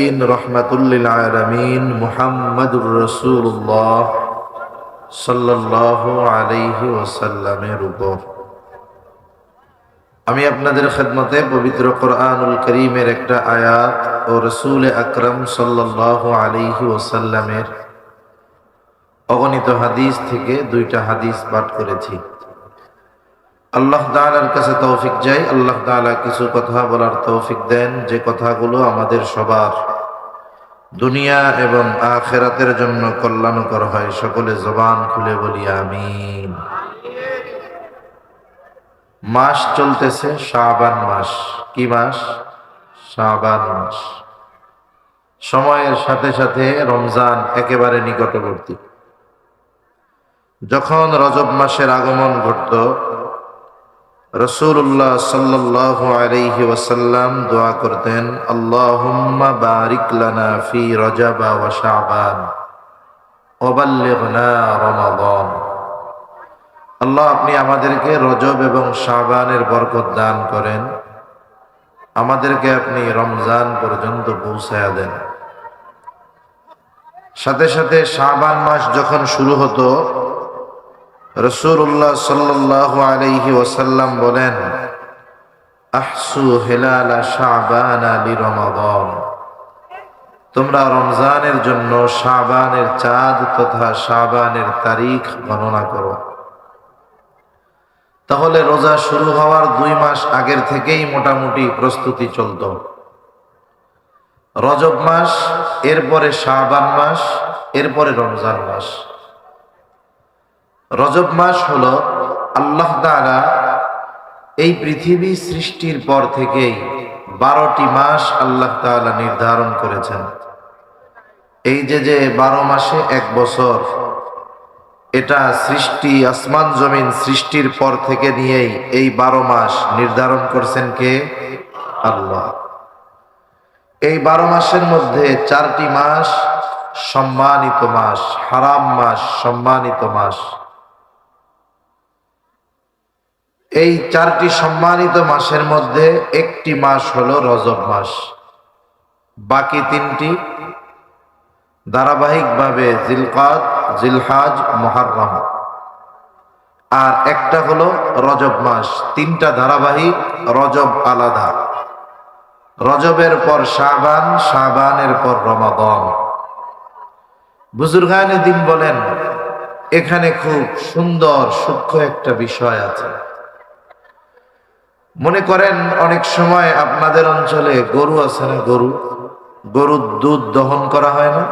الدين رحمة للعالمين محمد رسول الله صلى الله عليه وسلم উপর আমি আপনাদের খেদমতে পবিত্র কোরআনুল কারীমের একটা আয়াত ও রাসূল আকরাম সাল্লাল্লাহু আলাইহি ওয়াসাল্লামের অগণিত হাদিস থেকে দুইটা হাদিস পাঠ করেছি। আল্লাহ তাআলার কাছে তৌফিক চাই, আল্লাহ তাআলা কিছু কথা বলার তৌফিক দেন যে কথাগুলো আমাদের সবার দুনিয়া এবং আখিরাতের জন্য কল্যাণকর হয়। সকলে জবান খুলে বলি আমিন। মাস চলতেছে শাবান মাস। কি মাস? শাবান মাস। সময়ের সাথে সাথে রমজান একেবারে নিকটবর্তী। যখন রজব মাসের আগমন ঘটত, রাসূলুল্লাহ সাল্লাল্লাহু আলাইহি ওয়াসাল্লাম দোয়া করতেন, আল্লাহুম্মা বারিক লানা ফি রজব ওয়া শাবান ওয়া বাল্লিগনা রমাদান। আল্লাহ, আপনি আমাদেরকে রজব এবং শাবানের বরকত দান করেন, আমাদেরকে আপনি রমজান পর্যন্ত পৌঁছায়া দেন। সাথে সাথে শাবান মাস যখন শুরু হতো, রাসূলুল্লাহ সাল্লাল্লাহু আলাইহি ওয়াসাল্লাম বলেন, আহসু হিলাল শাবান লিরমাদান। তোমরা রমজানের জন্য শাবানের চাঁদ তথা শাবানের তারিখ গণনা করো। তাহলে রোজা শুরু হওয়ার 2 মাস আগের থেকেই মোটামুটি প্রস্তুতি চলত। রজব মাস, এরপরে শাবান মাস, এরপরে রমজান মাস। রজব মাস হলো আল্লাহ তাআলা এই পৃথিবী সৃষ্টির পর থেকেই 12টি মাস আল্লাহ তাআলা নির্ধারণ করেছেন। এই যে 12 মাসে 1 বছর, এটা সৃষ্টি, আসমান জমিন সৃষ্টির পর থেকে নিয়েই এই 12 মাস নির্ধারণ করছেন কে? আল্লাহ। এই 12 মাসের মধ্যে 4টি মাস সম্মানিত মাস, হারাম মাস, সম্মানিত মাস। এই 4টি সম্মানিত মাসের মধ্যে একটি মাস হলো রজব মাস। বাকি 3টি ধারাবাহিকভাবে জিলকাদ, জিলহাজ, মুহররম, আর একটা হলো রজব মাস। 3টা ধারাবাহিক, রজব আলাদা। রজবের পর শাবান, শাবানের পর রমাদান। বুজুর্গানে দিন বলেন, এখানে খুব সুন্দর সূক্ষ্ম একটা বিষয় আছে। মনে করেন অনেক সময় আপনাদের অঞ্চলে গরু আছে না? গরুর দুধ দহন করা হয় না?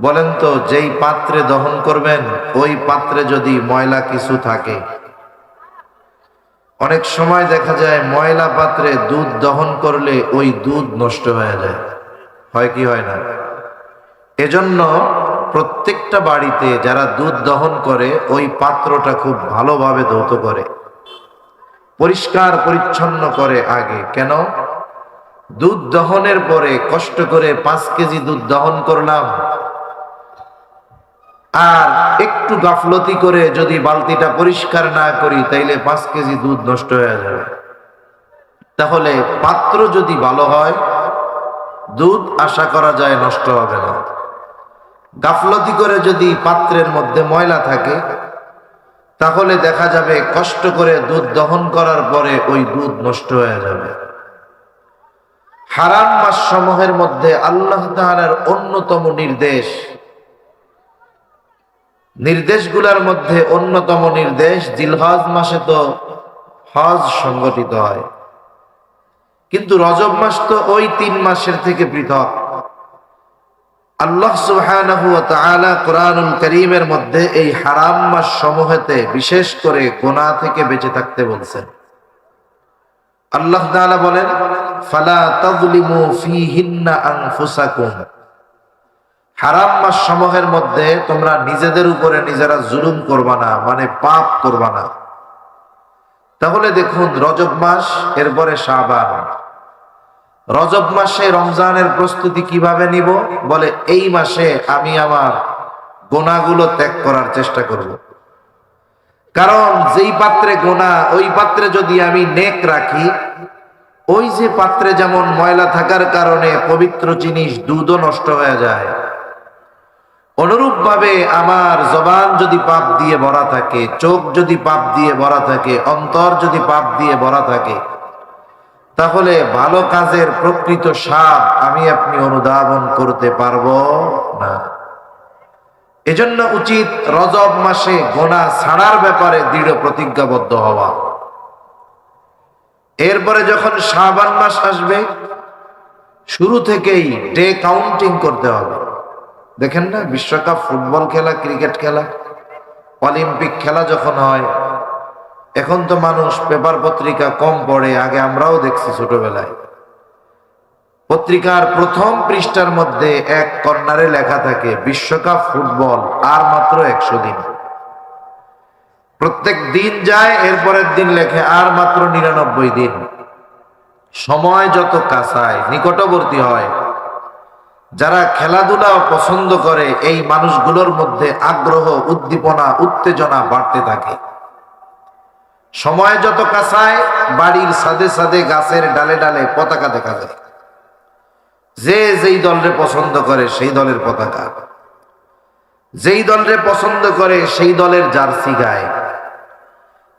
বলেন তো, যেই পাত্রে দহন করবেন ওই পাত্রে যদি ময়লা কিছু থাকে, অনেক সময় দেখা যায় ময়লা পাত্রে দুধ দহন করলে ওই দুধ নষ্ট হয়ে যায়। হয় কি হয় না? এজন্য প্রত্যেকটা বাড়িতে যারা দুধ দহন করে ওই পাত্রটা খুব ভালোভাবে ধৌত করে, পরিষ্কার পরিচ্ছন্ন করে আগে। কেন? দুধ দহনের পরে কষ্ট করে 5 কেজি দুধ দহন করলাম, আর একটু গাফলতি করে যদি বালতিটা পরিষ্কার না করি, তাইলে 5 কেজি দুধ নষ্ট হয়ে যাবে। তাহলে পাত্র যদি ভালো হয়, দুধ আশা করা যায় নষ্ট হবে না। গাফলতি করে যদি পাত্রের মধ্যে ময়লা থাকে, তাহলে দেখা যাবে কষ্ট করে দুধ দহন করার পরে ওই দুধ নষ্ট হয়ে যাবে। হারাম মাস সমূহের মধ্যে আল্লাহ তাআলার অন্যতম নির্দেশগুলোর মধ্যে অন্যতম নির্দেশ, জিলহজ মাসে তো হজ সংগঠিত হয়, কিন্তু রজব মাস তো ওই 3 মাসের থেকে পৃথক। আল্লাহ সুবহানাহু ওয়া তাআলা কোরআনুল কারীমের মধ্যে এই হারাম মাস সমূহেতে বিশেষ করে গুনাহ থেকে বেঁচে থাকতে বলছেন। আল্লাহ তাআলা বলেন, ফালা তাযলিমু ফীহিন্না আনফুসাকুম। হারাম মাস সমূহের মধ্যে তোমরা নিজেদের উপরে নিজেরা জুলুম করবা না, মানে পাপ করবা না। তাহলে দেখুন, রজব মাস, এরপরে শাবান। রজব মাসে রমজানের প্রস্তুতি কিভাবে নিব? বলে, এই মাসে আমি আমার গুনাহগুলো ত্যাগ করার চেষ্টা করব। কারণ যেই পাত্রে গুনাহ, ওই পাত্রে যদি আমি নেক রাখি, ওই যে পাত্রে যেমন ময়লা থাকার কারণে পবিত্র জিনিস দুধও নষ্ট হয়ে যায়, অনুরূপ ভাবে আমার জবান যদি পাপ দিয়ে ভরা থাকে, চোখ যদি পাপ দিয়ে ভরা থাকে, অন্তর যদি পাপ দিয়ে ভরা থাকে, তাহলে ভালো কাজের প্রকৃত স্বাদ আমি আপনি অনুধাবন করতে পারবো না। এজন্য উচিত রজব মাসে গোনাহ ছাড়ার ব্যাপারে দৃঢ় প্রতিজ্ঞাবদ্ধ হওয়া। এরপরে যখন শাবান মাস আসবে, শুরু থেকেই ডে কাউন্টিং করতে হবে। দেখেন না, বিশ্বকাপ ফুটবল খেলা, ক্রিকেট খেলা, অলিম্পিক খেলা যখন হয়, এখন তো মানুষ পেপার পত্রিকা কম পড়ে, আগে আমরাও দেখছি ছোটবেলায়। পত্রিকার প্রথম পৃষ্ঠার মধ্যে এক কর্নারে লেখা থাকে বিশ্বকাপ ফুটবল আর মাত্র 100 দিন। প্রত্যেক দিন যায়, এরপরের দিন লেখে আর মাত্র 99 দিন। সময় যত কাছায় নিকটবর্তী হয়, যারা খেলাধুলা পছন্দ করে এই মানুষগুলোর মধ্যে আগ্রহ, উদ্দীপনা, উত্তেজনা বাড়তে থাকে। সময় যত কাছায়, বাড়ির ছাদে ছাদে, গাছের ডালে ডালে পতাকা দেখা যায়। যে যেই দলরে পছন্দ করে সেই দলের পতাকা, যেই দলরে পছন্দ করে সেই দলের জার্সি গায়,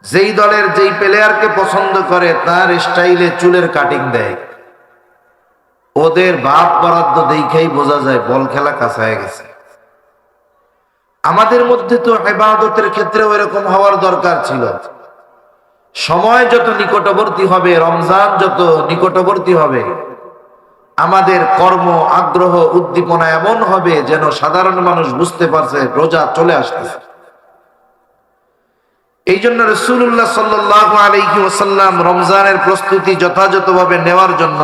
যেই দলের যেই প্লেয়ারকে পছন্দ করে তার স্টাইলে চুলের কাটিং দেয়। ওদের ভাব বরাদ্দ দেখেই বোঝা যায় বল খেলা কাছায় গেছে। আমাদের মধ্যে তো ইবাদতের ক্ষেত্রে এরকম হওয়ার দরকার ছিল। সময় যত নিকটবর্তী হবে, রমজান যত নিকটবর্তী হবে, আমাদের কর্ম, আগ্রহ, উদ্দীপনা এমন হবে যেন সাধারণ মানুষ বুঝতে পারছে রোজা চলে আসতেছে। এই জন্য রাসূলুল্লাহ সাল্লাল্লাহু আলাইহি ওয়াসাল্লাম রমজানের প্রস্তুতি যথাযথভাবে নেওয়ার জন্য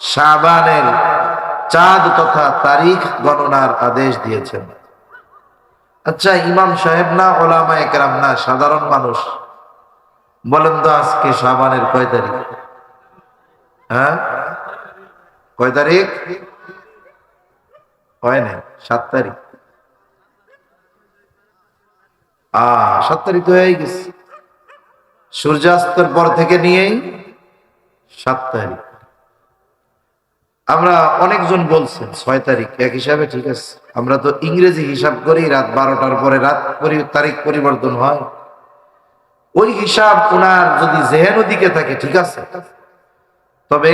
শাবানের চাঁদ তথা তারিখ গণনার আদেশ দিয়েছেন। আচ্ছা, ইমাম সাহেব না, ওলামায়ে কেরাম না, সাধারণ মানুষ, বলেন তো আজকে শাবানের কয় তারিখ? হ্যাঁ, কয় তারিখ? হয় না, 7 তারিখ। 7 তারিখ তো হয়ে গেছে। সূর্যাস্তের পর থেকে নিয়েই 7 তারিখ। আমরা অনেকজন বলছেন 6 তারিখ, এক হিসাবে ঠিক আছে। আমরা তো ইংরেজি হিসাব করি, রাত 12টার পরে তারিখ পরিবর্তন হয়। ওই হিসাব ওনার যদি জেহেন দিকে থাকে ঠিক আছে, তবে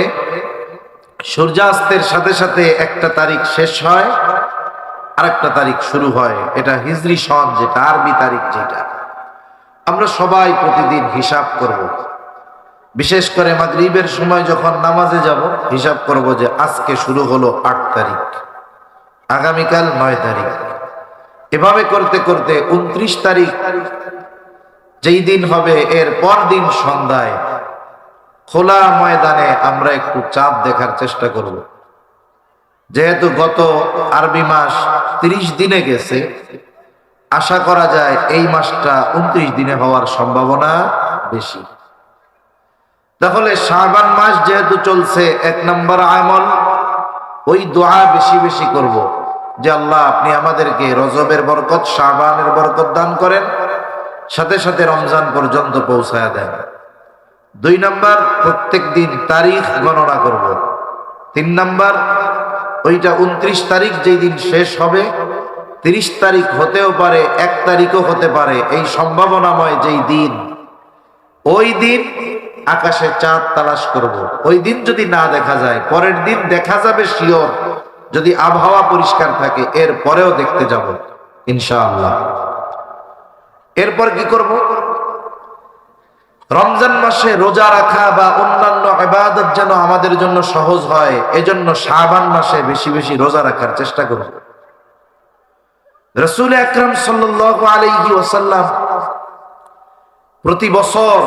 সূর্যাস্তের সাথে সাথে একটা তারিখ শেষ হয়, আরেকটা তারিখ শুরু হয়। এটা হিজরি সন, যেটা আরবি তারিখ, যেটা আমরা সবাই প্রতিদিন হিসাব করব। বিশেষ করে মাগরিবের সময় যখন নামাজে যাব, হিসাব করব যে আজকে শুরু হলো 8 তারিখ, আগামীকাল 9 তারিখ। এভাবে করতে করতে 29 তারিখ যেই দিন হবে, এর পর দিন সন্ধ্যায় খোলা ময়দানে আমরা একটু চাঁদ দেখার চেষ্টা করব। যেহেতু গত আরবি মাস 30 দিনে গেছে, আশা করা যায় এই মাসটা 29 দিনে হওয়ার সম্ভাবনা বেশি। তাহলে শাবান মাস যেহেতু চলছে, 1 নম্বর আমল ওই দোয়া বেশি বেশি করব যে আল্লাহ আপনি আমাদেরকে রজবের বরকত, শাবানের বরকত দান করেন, সাথে সাথে রমজান পর্যন্ত পৌঁছায়া দেন। 2 নম্বর, প্রত্যেক দিন তারিখ গণনা করব। 3 নম্বর, ওইটা 29 তারিখ যেই দিন শেষ হবে, 30 তারিখ হতেও পারে, 1 তারিখও হতে পারে, এই সম্ভাবনাময় যেই দিন, ওই দিন আকাশে চাঁদ তালাশ করব। ওই দিন যদি না দেখা যায়, পরের দিন দেখা যাবে শিওর, যদি আবহাওয়া পরিষ্কার থাকে, এর পরেও দেখতে যাব ইনশাআল্লাহ। এরপর কি করব? রমজান মাসে রোজা রাখা বা অন্যান্য ইবাদত যেন আমাদের জন্য সহজ হয়, এজন্য শাবান মাসে বেশি বেশি রোজা রাখার চেষ্টা করব। রাসূল আকরাম সাল্লাল্লাহু আলাইহি ওয়াসাল্লাম প্রতি বছর,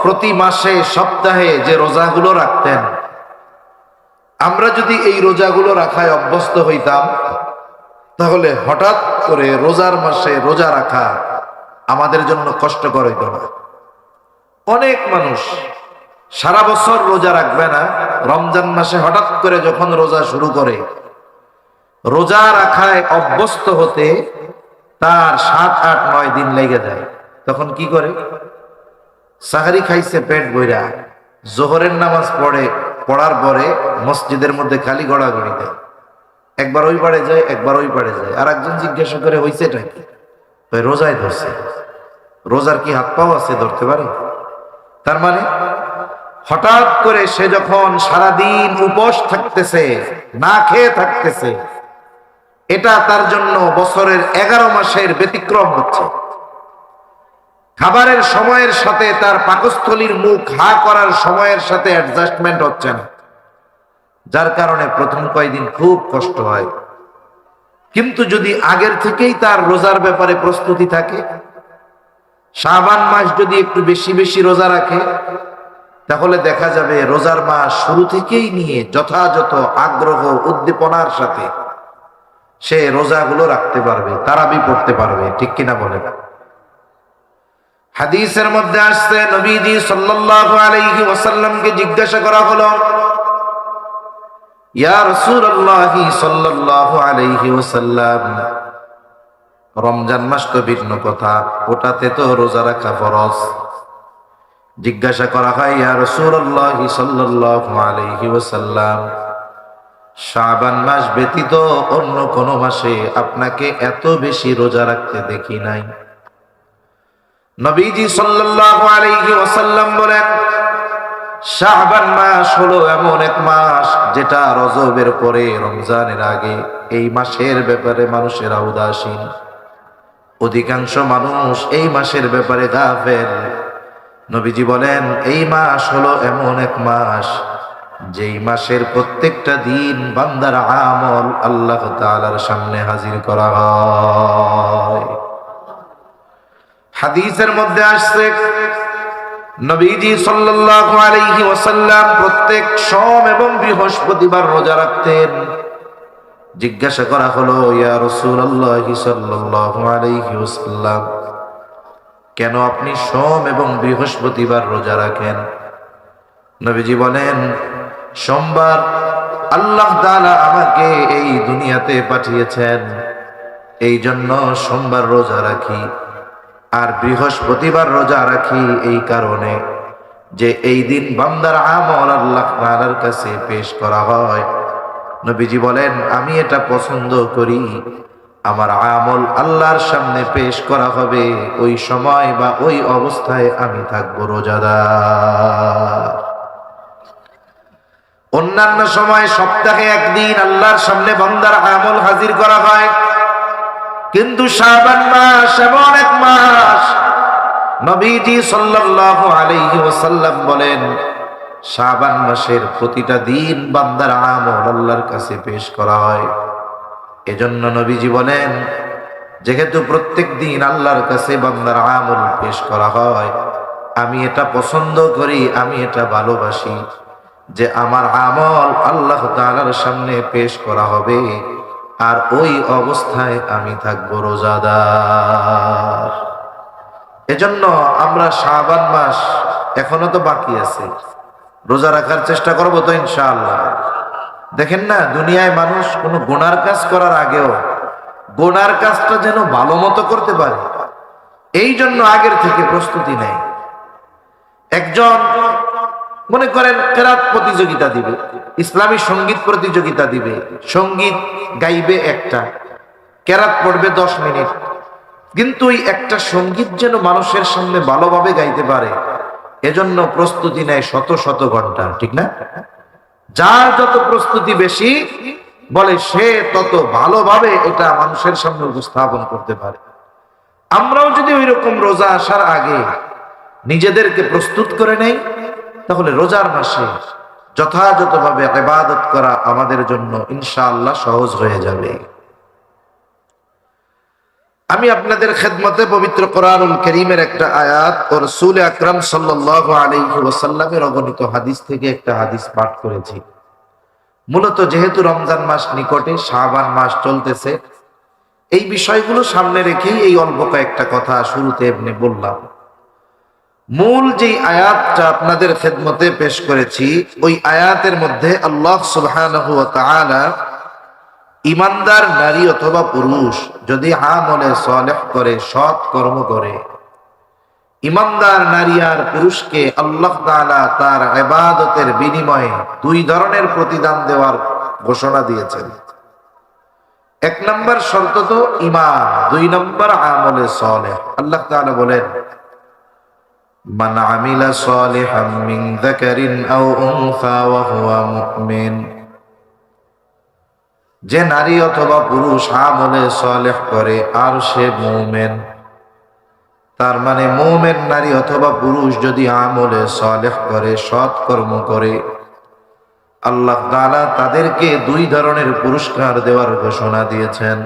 প্রতি মাসে, সপ্তাহে যে রোজাগুলো রাখতেন, আমরা যদি এই রোজাগুলো রাখায় অভ্যস্ত হইতাম, তাহলে হঠাৎ করে রোজার মাসে রোজা রাখা আমাদের জন্য কষ্টকর হইত না। অনেক মানুষ সারা বছর রোজা রাখবে না, রমজান মাসে হঠাৎ করে যখন রোজা শুরু করে, রোজা রাখায় অভ্যস্ত হতে তার 7, 8, 9 দিন লেগে যায়। তখন কি করে? সাহারি খাইছে পেট বইরা, জোহরের নামাজ পড়ার পরে মসজিদের মধ্যে খালি গড়াগড়ি দেয়, একবার ওই পারে যায় একবার ওই পারে যায়। আর একজন জিজ্ঞাসা করে হয়েছেটা কি? রোজায় ধরছে। রোজার কি হাত পাও আছে, ধরতে পারে? তার মানে হঠাৎ করে সে যখন সারাদিন উপোস থাকতেছে, না খেয়ে থাকতেছে, এটা তার জন্য বছরের 11 মাসের ব্যতিক্রম হচ্ছে। খাবারের সময়ের সাথে তার পাকস্থলীর মুখ হা করার সময়ের সাথে অ্যাডজাস্টমেন্ট হচ্ছে না, যার কারণে প্রথম কয়েকদিন খুব কষ্ট হয়। কিন্তু যদি আগের থেকেই তার রোজার ব্যাপারে প্রস্তুতি থাকে, শাবান মাস যদি একটু বেশি বেশি রোজা রাখে, তাহলে দেখা যাবে রোজার মাস শুরু থেকেই নিয়ে যথাযথ আগ্রহ উদ্দীপনার সাথে সে রোজাগুলো রাখতে পারবে, তারাবি পড়তে পারবে। ঠিক কিনা বলেন? হাদিসের মধ্যে আসছে, নবীজি সাল্লাল্লাহু আলাইহি ওয়াসাল্লামকে জিজ্ঞাসা করা হলো, ইয়া রাসূলুল্লাহ সাল্লাল্লাহু আলাইহি ওয়াসাল্লাম, রমজান মাস তো ভিন্ন কথা, ওটাতে তো রোজা রাখা ফরজ। জিজ্ঞাসা করা হয়, ইয়া রাসূলুল্লাহ সাল্লাল্লাহু আলাইহি ওয়াসাল্লাম, শাবান মাস ব্যতীত অন্য কোন মাসে আপনাকে এত বেশি রোজা রাখতে দেখি নাই। নবীজি সাল্লাল্লাহু আলাইহি ওয়াসাল্লাম বলেন, শাবান মাস হলো এমন এক মাস যেটা রজবের পরে রমজানের আগে। এই মাসের ব্যাপারে মানুষেরা উদাসীন, অধিকাংশ মানুষ এই মাসের ব্যাপারে গাফেল। নবীজি বলেন, এই মাস হলো এমন এক মাস যেই মাসের প্রত্যেকটা দিন বান্দার আমল আল্লাহ তাআলার সামনে হাজির করা হয়। হাদিসের মধ্যে আসছে, নবীজি সাল্লাল্লাহু আলাইহি ওয়াসাল্লাম প্রত্যেক সোম এবং বৃহস্পতিবার রোজা রাখতেন। জিজ্ঞাসা করা হলো, ইয়া রাসূলুল্লাহ সাল্লাল্লাহু আলাইহি ওয়াসাল্লাম, কেন আপনি সোম এবং বৃহস্পতিবার রোজা রাখেন? নবীজি বলেন, সোমবার আল্লাহ তাআলা আমাকে এই দুনিয়াতে পাঠিয়েছেন, এই জন্য সোমবার রোজা রাখি। আর বৃহস্পতিবার রোজা রাখি এই কারণে যে এই দিন বান্দার আমল আল্লাহ তাআলার কাছে পেশ করা হয়। নবীজি বলেন, আমি এটা পছন্দ করি, আমার আমল আল্লাহর সামনে পেশ করা হবে, ওই সময় বা ওই অবস্থায় আমি থাকবো রোজাদার। অন্যান্য সময় সপ্তাহে একদিন আল্লাহর সামনে বান্দার আমল হাজির করা হয়, কিন্তু শাবান মাস এমন এক মাস, নবীজি সাল্লাল্লাহু আলাইহি ওয়াসাল্লাম বলেন, শাবান মাসের প্রতিটা দিন বান্দার আমল আল্লাহর কাছে পেশ করা হয়। এজন্য নবীজি বলেন, যেহেতু প্রত্যেক দিন আল্লাহর কাছে বান্দার আমল পেশ করা হয়, আমি এটা পছন্দ করি, আমি এটা ভালোবাসি যে আমার আমল আল্লাহ তাআলার সামনে পেশ করা হবে, আর ওই অবস্থায় আমি থাকবো রোজাদার। এজন্য আমরা শাবান মাস এখনো তো বাকি আছে, রোজা রাখার চেষ্টা করবো তো ইনশাআল্লাহ। দেখেন না, দুনিয়ায় মানুষ কোনো গুনার কাজ করার আগেও গুনার কাজটা যেন ভালো মতো করতে পারে, এই জন্য আগের থেকে প্রস্তুতি নেয়। একজন মনে করেন কেরাত প্রতিযোগিতা দিবে, ইসলামী সঙ্গীত প্রতিযোগিতা দিবে, সঙ্গীত গাইবে একটা, কেরাত পড়বে 10 মিনিট, কিন্তু ওই একটা সঙ্গীত যেন মানুষের সামনে ভালোভাবে গাইতে পারে, এজন্য প্রস্তুতি নেয় শত শত ঘন্টা। ঠিক না? যার যত প্রস্তুতি বেশি বলে সে তত ভালোভাবে এটা মানুষের সামনে উপস্থাপন করতে পারে। আমরাও যদি ওই রকম রোজা আসার আগে নিজেদেরকে প্রস্তুত করে নেই, তাহলে রোজার মাসে যথাযথভাবে ইবাদত করা আমাদের জন্য ইনশাআল্লাহ সহজ হয়ে যাবে। আমি আপনাদের খেদমতে পবিত্র কোরআনুল কারীমের একটা আয়াত ও রাসূল আকরাম সাল্লাল্লাহু আলাইহি ওয়াসাল্লামের অগণিত হাদিস থেকে একটা হাদিস পাঠ করেছি। মূলত যেহেতু রমজান মাস নিকটে, শাবান মাস চলতেছে, এই বিষয়গুলো সামনে রেখেই এই অল্প কয়েকটা কথা শুরুতে এমনি বললাম। মূল যে আয়াতটা আপনাদের খেদমতে পেশ করেছি, ওই আয়াতের মধ্যে আল্লাহ সুবহানাহু ওয়া তাআলা ইমানদার নারী অথবা পুরুষ যদি আমলে সালেহ করে, সৎ কর্ম করে, ইমানদার নারী আর পুরুষকে আল্লাহ তাআলা তার ইবাদতের বিনিময়ে দুই ধরনের প্রতিদান দেওয়ার ঘোষণা দিয়েছেন। এক নম্বর শর্ত তো ঈমান, দুই নম্বর আমলে সালেহ। আল্লাহ তাআলা বলেন, মান আমিলা সালিহাম মিন যাকারিন আও উনসা ওয়া হুয়া মুমিন, যে নারী অথবা পুরুষ আমলে সালেহ করে আর সে মুমিন। তার মানে মুমিন নারী অথবা পুরুষ যদি আমলে সালেহ করে, সৎ কর্ম করে, আল্লাহ তাআলা তাদেরকে দুই ধরনের পুরস্কার দেওয়ার ঘোষণা দিয়েছেন।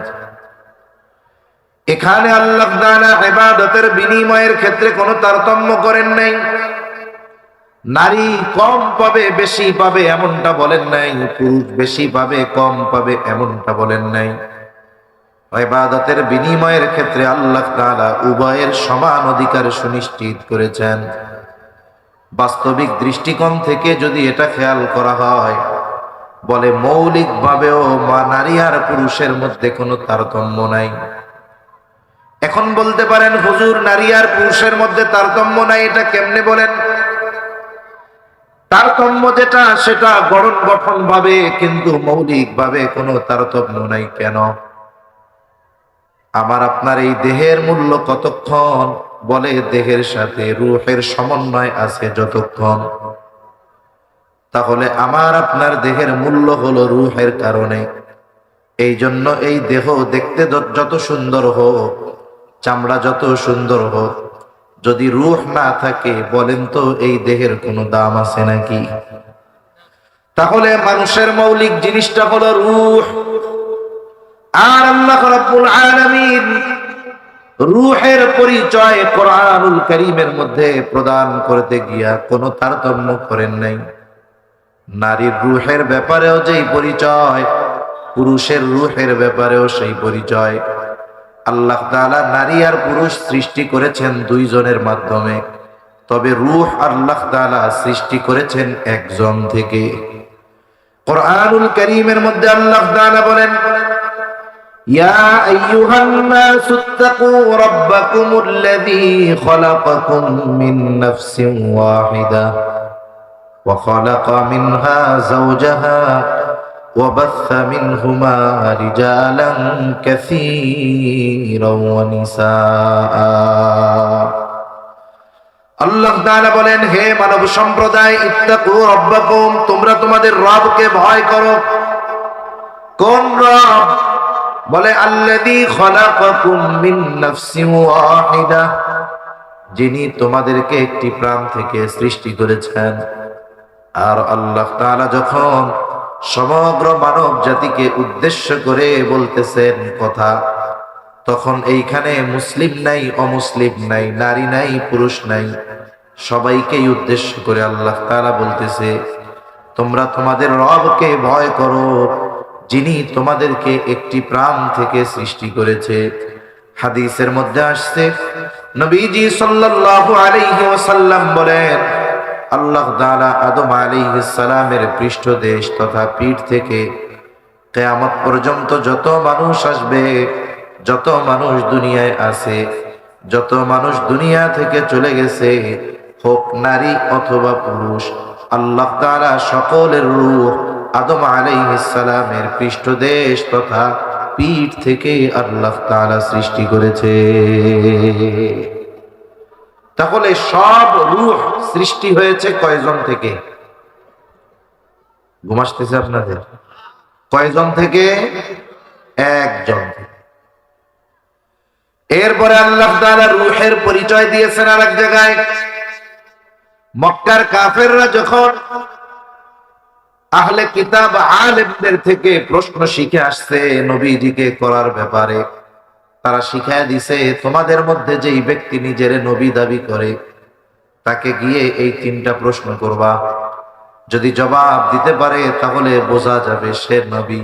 এখানে আল্লাহ তাআলা ইবাদতের বিনিময়ের ক্ষেত্রে কোনো তারতম্য করেন নাই। নারী কম পাবে বেশি পাবে এমনটা বলেন নাই, পুরুষ বেশি পাবে কম পাবে এমনটা বলেন নাই। ইবাদতের বিনিময়ের ক্ষেত্রে আল্লাহ তাআলা উভয়ের সমান অধিকার সুনিশ্চিত করেছেন। বাস্তবিক দৃষ্টিকোণ থেকে যদি এটা খেয়াল করা হয়, বলে মৌলিকভাবেও নারী আর পুরুষের মধ্যে কোনো তারতম্য নাই। এখন বলতে পারেন, হুজুর নারী আর পুরুষের মধ্যে তারতম্য নাই, এটা কেমনে বলেন? তারতম্য যেটা সেটা গঠন ভাবে, কিন্তু মৌলিক ভাবে কোনো তারতম্য নাই। কেন? আমার আপনার এই দেহের মূল্য কতক্ষণ? বলে দেহের সাথে রূহের সমন্বয় আছে যতক্ষণ। তাহলে আমার আপনার দেহের মূল্য হলো রূহের কারণে। এই জন্য এই দেহ দেখতে যত সুন্দর হোক, চামড়া যত সুন্দর হোক, যদি রূহ না থাকে, বলেন তো এই দেহের কোনো দাম আছে নাকি? তাহলে মানুষের মৌলিক জিনিসটা হলো রূহ। আর আল্লাহ রাব্বুল আলামিন রূহের পরিচয় কোরআনুল কারীমের মধ্যে প্রদান করতে গিয়া কোনো তারতম্য করেন নাই। নারীর রূহের ব্যাপারেও যেই পরিচয়, পুরুষের রূহের ব্যাপারেও সেই পরিচয়। আল্লাহ তাআলা নারী আর পুরুষ সৃষ্টি করেছেন দুইজনের মাধ্যমে, তবে রূহ আল্লাহ তাআলা সৃষ্টি করেছেন একজন থেকে। কোরআনুল কারীমের মধ্যে আল্লাহ তাআলা বলেন, ইয়া আইয়ুহান নাসু ইত্তাকু রাব্বাকুমুল্লাযী খালাকাকুম মিন নাফসিন ওয়াহিদা ওয়া খালাকা মিনহা যাওজাহা وبث منهما رجالا كثيرا ونساء। আল্লাহ তাআলা বলেন, হে মানব সম্প্রদায়, ইত্তাকু রাব্বাকুম, তোমরা তোমাদের রবকে ভয় করো। কোন রব? বলে আল্লাযী খালাকাকুম মিন নাফসিন ওয়াহিদা, যিনি তোমাদেরকে একটি প্রাণ থেকে সৃষ্টি করেছেন। আর আল্লাহ তাআলা যখন সমগ্র মানব জাতিকে উদ্দেশ্য করে বলতেছেন কথা, তখন এইখানে মুসলিম নাই, অমুসলিম নাই, নারী নাই, পুরুষ নাই, সবাইকেই উদ্দেশ্য করে আল্লাহ তাআলা বলতেছে, তোমরা তোমাদের রবকে ভয় করো, যিনি তোমাদেরকে একটি প্রাণ থেকে সৃষ্টি করেছে। হাদিসের মধ্যে আসছে, নবীজি সাল্লাল্লাহু আলাইহি ওয়াসাল্লাম বলেন, আল্লাহ তাআলা আদম আলাইহিস সালামের পৃষ্ঠদেশ তথা পিঠ থেকে কিয়ামত পর্যন্ত যত মানুষ আসবে, যত মানুষ দুনিয়ায় আছে, যত মানুষ দুনিয়া থেকে চলে গেছে, হোক নারী অথবা পুরুষ, আল্লাহ তাআলা সকলের রূহ আদম আলাইহিস সালামের পৃষ্ঠদেশ তথা পিঠ থেকে আল্লাহ তাআলা সৃষ্টি করেছে। তাহলে সব রূহ সৃষ্টি হয়েছে কয়জন থেকে? ঘুম আসতেছে আপনাদের? কয়জন থেকে? একজন থেকে। এরপরে আল্লাহ তাআলা রূহের পরিচয় দিয়েছেন আরেক জায়গায়। মক্কার কাফেররা যখন আহলে কিতাব আলেমদের থেকে প্রশ্ন শিখে আসছে নবীজিকে করার ব্যাপারে, তারা শিখায় দিছে, তোমাদের মধ্যে যেই ব্যক্তি নিজের নবী দাবি করে, তাকে গিয়ে এই তিনটা প্রশ্ন করবা। যদি জবাব দিতে পারে তাহলে বোঝা যাবে সে নবী।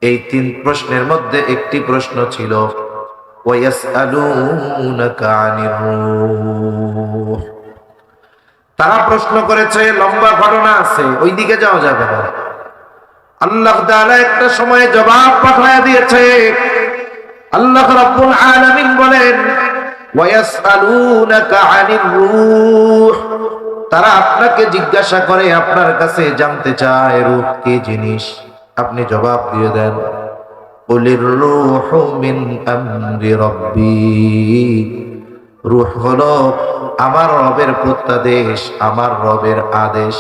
এই তিন প্রশ্নের মধ্যে একটি প্রশ্ন ছিল, ওয়ায়াসআলুনাকা আনির রূহ। তারা প্রশ্ন করেছে, লম্বা ঘটনা আছে, ওই দিকে যাওয়া যাবে না। আল্লাহ তাআলা একটা সময় জবাব পাঠায় দিয়েছে। আল্লাহ রাব্বুল আলামিন বলেন, ওয়ায়াসআলুনাকা আনির রূহ, তারা আপনাকে জিজ্ঞাসা করে, আপনার কাছে জানতে চায় রূহ কি জিনিস। আপনি জবাব দিয়ে দেন, কুলির রূহু মিন আমরি রাব্বি, রূহ হলো আমার রবের প্রত্যাদেশ, আমার রবের আদেশ।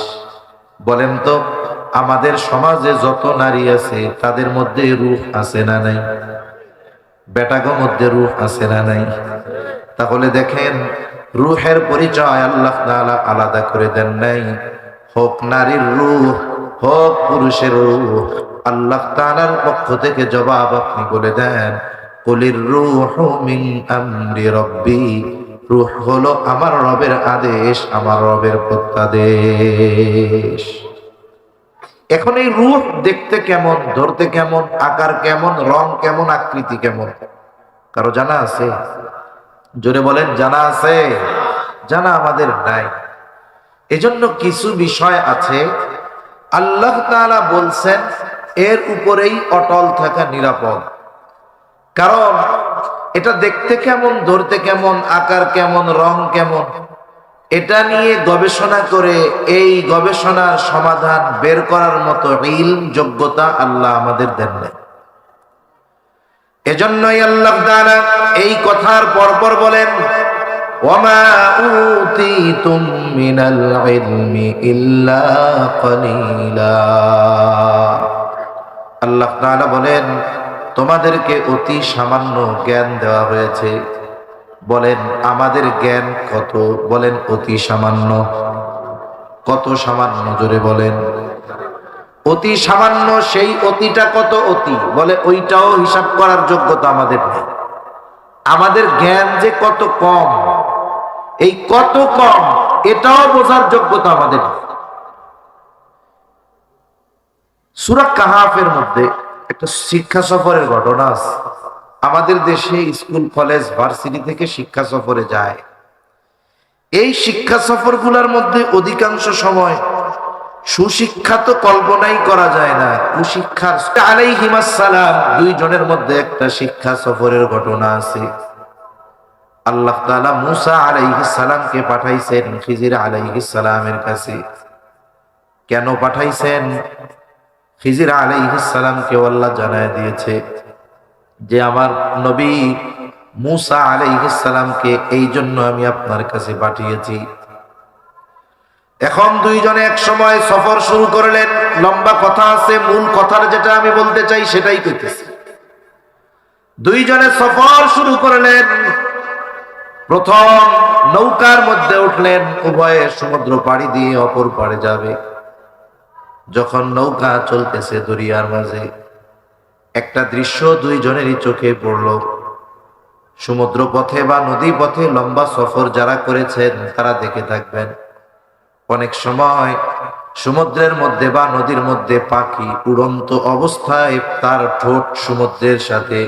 বলেন তো, আমাদের সমাজে যত নারী আছে তাদের মধ্যে রূহ আছে না নাই? বেটাগো মধ্যে রূহ আছে না নাই? তাহলে দেখেন, রূহের পরিচয় আল্লাহ তাআলা আলাদা করে দেন নাই। হোক নারীর রূহ, হোক পুরুষের রূহ, আল্লাহ তাআলার পক্ষ থেকে জবাব আপনি বলে দেন, কুলির রূহু মিন আমরি রাব্বি, রূহ হলো আমার রবের আদেশ, আমার রবের প্রত্যাদেশ। এখন এই রূহ দেখতে কেমন, ধরতে কেমন, আকার কেমন, রং কেমন, আকৃতি কেমন, কারো জানা আছে? জোরে বলেন, জানা আছে? জানা আমাদের নাই। এজন্য কিছু বিষয় আছে আল্লাহ তাআলা বলছেন এর উপরেই অটল থাকা নিরাপদ। কারণ এটা দেখতে কেমন, ধরতে কেমন, আকার কেমন, রং কেমন, এটা নিয়ে গবেষণা করে এই গবেষণার সমাধান বের করার মতো ইলম, যোগ্যতা আল্লাহ আমাদের দেন নাই। এজন্যই আল্লাহ তাআলা এই কথার পরপর বলেন, ওয়ামা উতীতুম মিনাল ইলমি ইল্লা কলিলা। আল্লাহ তাআলা বলেন, তোমাদেরকে অতি সামান্য জ্ঞান দেওয়া হয়েছে। বলেন, আমাদের জ্ঞান কত? বলেন, অতি সামান্য। কত সামান্য? জোরে বলেন। অতি সামান্য। সেই অতিটা কত অতি? বলে ওইটাও হিসাব করার যোগ্যতা আমাদের নেই। আমাদের জ্ঞান যে কত কম, এই কত কম এটাও বোঝার যোগ্যতা আমাদের নেই। সূরা কাহাফের মধ্যে একটা শিক্ষা সফরের ঘটনা আছে। আমাদের দেশে স্কুল, কলেজ, ভার্সিটি থেকে শিক্ষা সফরে যায়। এই শিক্ষা সফরগুলোর মধ্যে অধিকাংশ সময় সুশিক্ষা তো কল্পনাই করা যায় না, কুশিক্ষার আলাইহিমাস সালাম দুইজনের মধ্যে একটা শিক্ষা সফরের ঘটনা আছে। আল্লাহ তাআলা মূসা আলাইহিস সালামকে পাঠাইছেন খিজির আলাইহিস সালামের কাছে। কেন পাঠাইছেন? খিজির আলাইহিস সালামকে আল্লাহ জানায় দিয়েছে যে আমার নবী মূসা আলাইহিস সালামকে এই জন্য আমি আপনার কাছে পাঠিয়েছি। এখন দুইজনে এক সময় সফর শুরু করলেন। লম্বা কথা আছে, মূল কথার যেটা আমি বলতে চাই সেটাই কইতেছি। দুইজনে সফর শুরু করলেন। প্রথম নৌকার মধ্যে উঠলেন, উভয়ে সমুদ্র পাড়ি দিয়ে অপর পাড়ে যাবে। যখন নৌকা চলতেছে দরিয়ার মাঝে, একটা দৃশ্য দুইজনেরই চোখে পড়ল। সমুদ্র পথে বা নদী পথে লম্বা সফর যারা করেছেন তারা দেখে থাকবেন, অনেক সময় সমুদ্রের মধ্যে বা নদীর মধ্যে পাখি উড়ন্ত অবস্থায় তার ঠোঁট সমুদ্রের সাথে,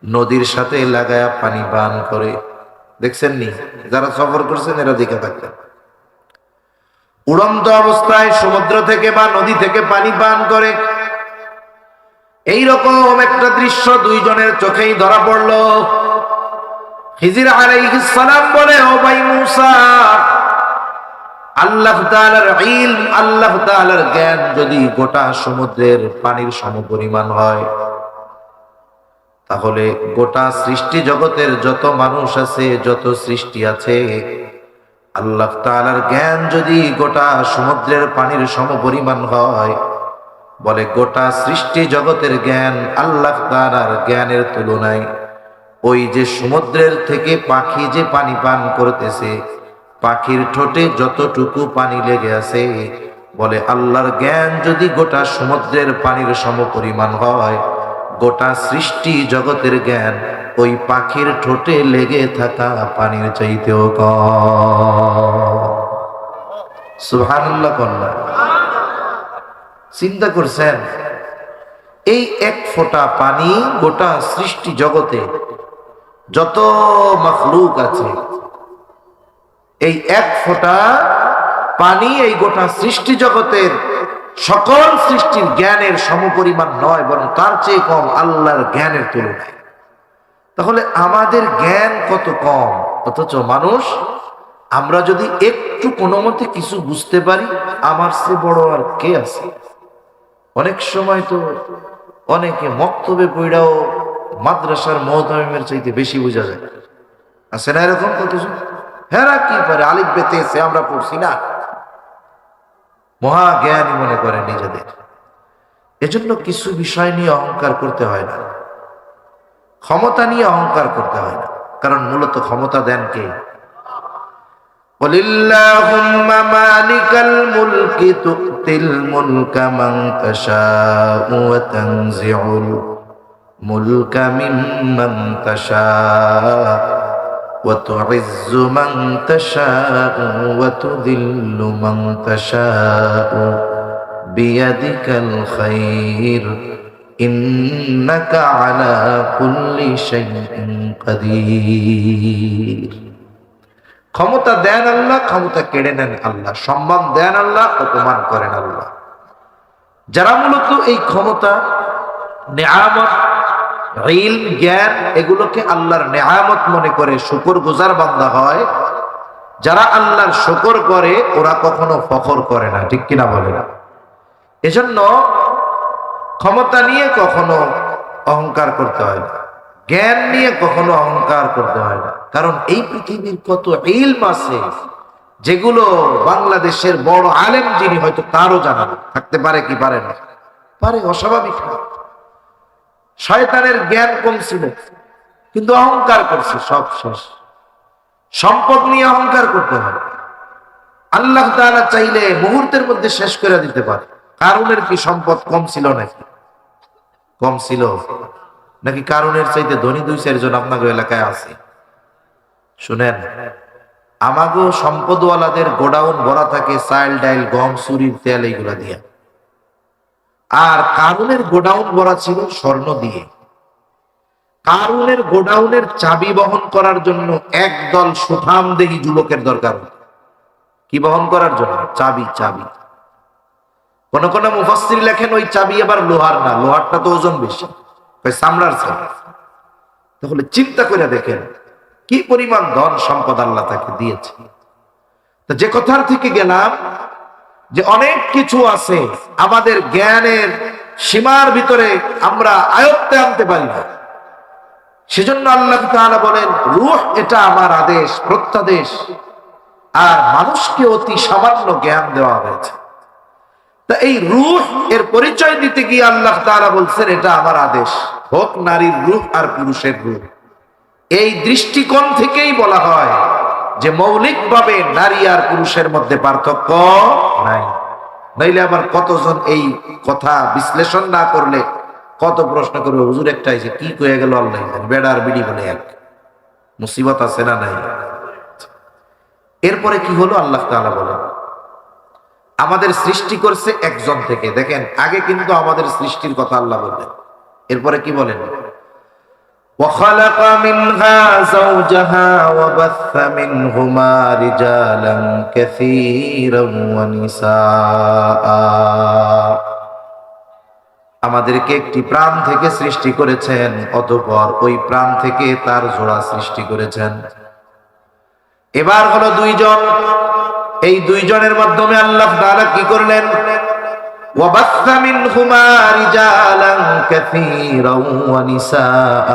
নদীর সাথে লাগায়া পানি পান করে। দেখছেন নি? যারা সফর করছেন এরা দেখে থাকবেন, উড়ন্ত অবস্থায় সমুদ্র থেকে বা নদী থেকে পানি পান করে। এইরকম একটা দৃশ্য দুইজনের চোখেই ধরা পড়ল। খিজির আলাইহিস সালাম বলে, ও ভাই মূসা, আল্লাহ তাআলার ইলম, আল্লাহ তাআলার জ্ঞান যদি গোটা সমুদ্রের পানির সমপরিমাণ হয়, তাহলে গোটা সৃষ্টি জগতের যত মানুষ আছে, যত সৃষ্টি আছে, আল্লাহ তাআলার জ্ঞান যদি গোটা সমুদ্রের পানির সমপরিমাণ হয়, বলে গোটা সৃষ্টি জগতের জ্ঞান আল্লাহ তাআলার জ্ঞানের তুলনায় ওই যে সমুদ্রের থেকে পাখি যে পানি পান করতেছে, পাখির ঠোঁটে যতটুকু পানি লেগে আছে, বলে আল্লাহর জ্ঞান যদি গোটা সমুদ্রের পানির সমপরিমাণ হয়, গোটা সৃষ্টি জগতের জ্ঞান ওই পাখির ঠোঁটে লেগে থাকা পানির চাইতেও কম। সুবহানাল্লাহ। কন্যা চিন্তা করছেন, এই এক ফোঁটা পানি গোটা সৃষ্টি জগতে যত মাখলুক আছে, এই এক ফোঁটা পানি এই গোটা সৃষ্টি জগতের সকল সৃষ্টির জ্ঞানের সমপরিমাণ নয়, বরং তার চেয়ে কম আল্লাহর জ্ঞানের তুলনায়। তাহলে আমাদের জ্ঞান কত কম, অথচ মানুষ, আমরা যদি একটু কোনো মতে কিছু বুঝতে পারি, আমার চেয়ে বড় আর কে আছে। অনেক সময় তো অনেকে মক্তবে পড়াও মাদ্রাসার মুহতামিমের চাইতে বেশি বোঝা যায়। আছে না এরকম কতজন? হেরা কি পারে, আলিফ বেতে এসে আমরা পড়ছি না, মহা জ্ঞানী মনে করে নিজেদের। এজন্য কিছু বিষয় নিয়ে অহংকার করতে হয় না, ক্ষমতা নিয়ে অহংকার করতে হয় না, কারণ মূলত ক্ষমতা দেন কে? ওয়ালিল্লাহুম্মা মালিকাল মুলকি তুতিল মুলকা মান তাশাউ ওয়া তানজিউল মুলকা মিম্মান তাশাউ ওয়া তুইজ্জু মান তাশাউ ওয়া তুযিল্লু মান তাশাউ বিয়াদিকাল খায়র ইন্নাকা আলা কুল্লি শাইইন কাদির। ক্ষমতা দেন আল্লাহ, ক্ষমতা কেড়ে নেন আল্লাহ, সম্মান দেন আল্লাহ, অপমান করেন আল্লাহ। যারা মূলত এই ক্ষমতা, নেয়ামত, ইলম, জ্ঞান এগুলোকে আল্লাহর নেয়ামত মনে করে শুকরগুজার বান্দা হয়, যারা আল্লাহর শুকর করে, ওরা কখনো ফখর করে না, ঠিক কিনা বলে না? এজন্য ক্ষমতা নিয়ে কখনো অহংকার করতে হয় না, জ্ঞান নিয়ে কখনো অহংকার করতে হয় না, কারণ এই পৃথিবীর কত ইলম আছে যেগুলো বাংলাদেশের বড় আলেম যিনি হয়তো তারও জানা থাকতে পারে, কি পারে না? পারে, অস্বাভাবিক না। শয়তানের জ্ঞান কম ছিল কিন্তু অহংকার করছে, সব শেষ। সম্পদ নিয়ে অহংকার করতে হয়, আল্লাহ তাআলা চাইলে মুহূর্তের মধ্যে শেষ করে দিতে পারে। কারুনের কি সম্পদ কম ছিল নাকি? কম ছিল নাকি? কারুনের চাইতে ধনী 2-4 জন আপনাদের এলাকায় আছে। শুনেন, আমাগো সম্পদওয়ালাদের গোডাউন ভরা থাকে চাল, ডাইল, গম, চুরির তেল, এইগুলা দিয়া। আর কারুনের গোডাউন ভরা ছিল স্বর্ণ দিয়ে। কারুনের গোডাউনের চাবি বহন করার জন্য একদল সুঠামদেহী যুবকের দরকার। কি বহন করার জন্য? চাবি। চাবি কোন কোন মুফাসসির লেখেন ওই চাবি আবার লোহার না, লোহারটা তো ওজন বেশি, চামড়ার চাবি। তাহলে চিন্তা করে দেখেন কি পরিমাণ ধন সম্পদ আল্লাহ তাকে দিয়েছে। তো যে কথার থেকে গেলাম যে অনেক কিছু আছে আমাদের জ্ঞানের সীমার ভিতরে আমরা আয়ত্তে আনতে পারি না। সেজন্য আল্লাহ তাআলা বলেন, রূহ এটা আমার আদেশ, প্রত্যাদেশ, আর মানুষকে অতি সামান্য জ্ঞান দেওয়া হয়েছে। তা এই রূহ এর পরিচয় দিতে গিয়ে আল্লাহ তাআলা বলছেন এটা আমার আদেশ, হোক নারীর রূহ আর পুরুষের রূহ। এই দৃষ্টিকোণ থেকেই বলা হয় যে মৌলিকভাবে নারী আর পুরুষের মধ্যে পার্থক্য নাই। নইলে আবার কতজন এই কথা বিশ্লেষণ না করলে কত প্রশ্ন করবে, হুজুর একটাই যে কি কয়ে গেল আল্লাহ জানে, বেড়া আর বিড়ি বলে এক, মুসিবত আছে না নাই? এরপরে কি হলো? আল্লাহ তাআলা বলেন আমাদের সৃষ্টি করছে একজন থেকে। দেখেন, আগে কিন্তু আমাদের সৃষ্টির কথা আল্লাহ বললেন, এরপরে কি বলেন? وَخَلَقَ مِنْهَا زَوْجَهَا وَبَثَّ مِنْهُمَا رِجَالًا كَثِيرًا وَنِسَاءً। আমাদেরকে একটি প্রাণ থেকে সৃষ্টি করেছেন, অতঃপর ওই প্রাণ থেকে তার জোড়া সৃষ্টি করেছেন। এবার হলো 2 জন। এই 2 জনের মাধ্যমে আল্লাহ তাআলা কি করলেন? وَبَثَّ مِنْهُمَا رِجَالًا كَثِيرًا وَنِسَاءً।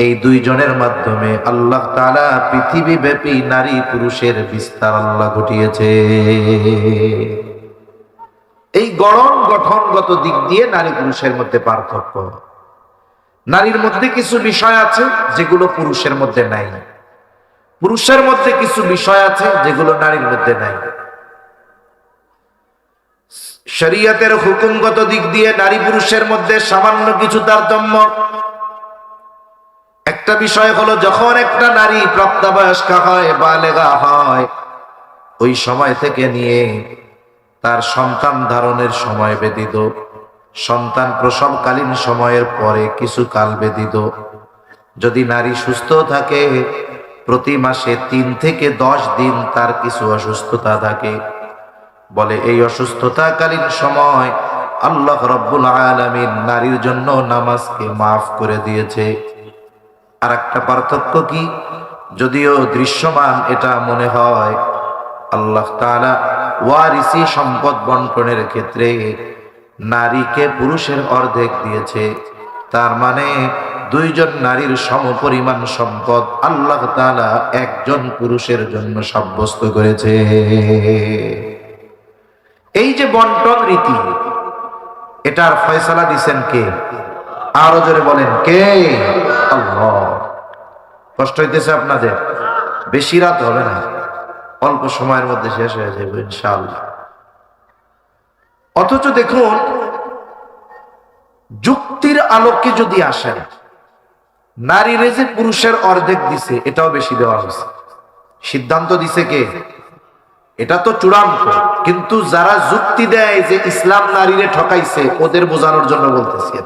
এই 2 জনের মাধ্যমে আল্লাহ তাআলা পৃথিবীব্যাপী নারী পুরুষের বিস্তার আল্লাহ ঘটিয়েছে। এই গঠনগত দিক দিয়ে নারী পুরুষের মধ্যে পার্থক্য। নারীর মধ্যে কিছু বিষয় আছে যেগুলো পুরুষের মধ্যে নাই, পুরুষের মধ্যে কিছু বিষয় আছে যেগুলো নারীর মধ্যে নাই। শরীয়তের হুকুমগত দিক দিয়ে নারী পুরুষের মধ্যে সামান্য কিছু তারতম্য। একটা বিষয় হলো, যখন একটা নারী প্রাপ্তবয়স্কা হয়, বালেগা হয়, ওই সময় থেকে নিয়ে তার সন্তান ধারণের সময় ব্যতীত, সন্তান প্রসবকালীন সময়ের পরে কিছু কাল ব্যতীত, যদি নারী সুস্থ থাকে, প্রতি মাসে 3 থেকে 10 দিন তার কিছু অসুস্থতা থাকে। বলে এই অসুস্থতাকালীন সময় আল্লাহ রাব্বুল আলামিন নারীর জন্য নামাজকে মাফ করে দিয়েছে। আর একটা পার্থক্য কি? যদিও দৃশ্যমান এটা মনে হয় আল্লাহ তাআলা ওয়ারিসি সম্পদ বন্টনের ক্ষেত্রে নারীকে পুরুষের অর্ধেক দিয়েছে। তার মানে দুইজন নারীর সমপরিমাণ সম্পদ আল্লাহ তাআলা একজন পুরুষের জন্য সাব্যস্ত করেছে। এই যে বন্টন রীতি, এটার ফয়সালা দিছেন কে? আরো জোরে বলেন কে? আল্লাহ। কষ্ট হইতেছে আপনাদের? বেশি রাত হবে না, অল্প সময়ের মধ্যে শেষ হয়ে যাবে ইনশাআল্লাহ। অথচ দেখুন, যুক্তির আলোকে যদি আসেন, নারীরে যে পুরুষের অর্ধেক দিছে এটাও বেশি দেওয়া হয়েছে। সিদ্ধান্ত দিছে কে? এটা তো চূড়ান্ত, কিন্তু যারা যুক্তি দেয় যে ইসলাম নারীরে ঠকাইছে, ওদের বোঝানোর জন্য বলতেছি।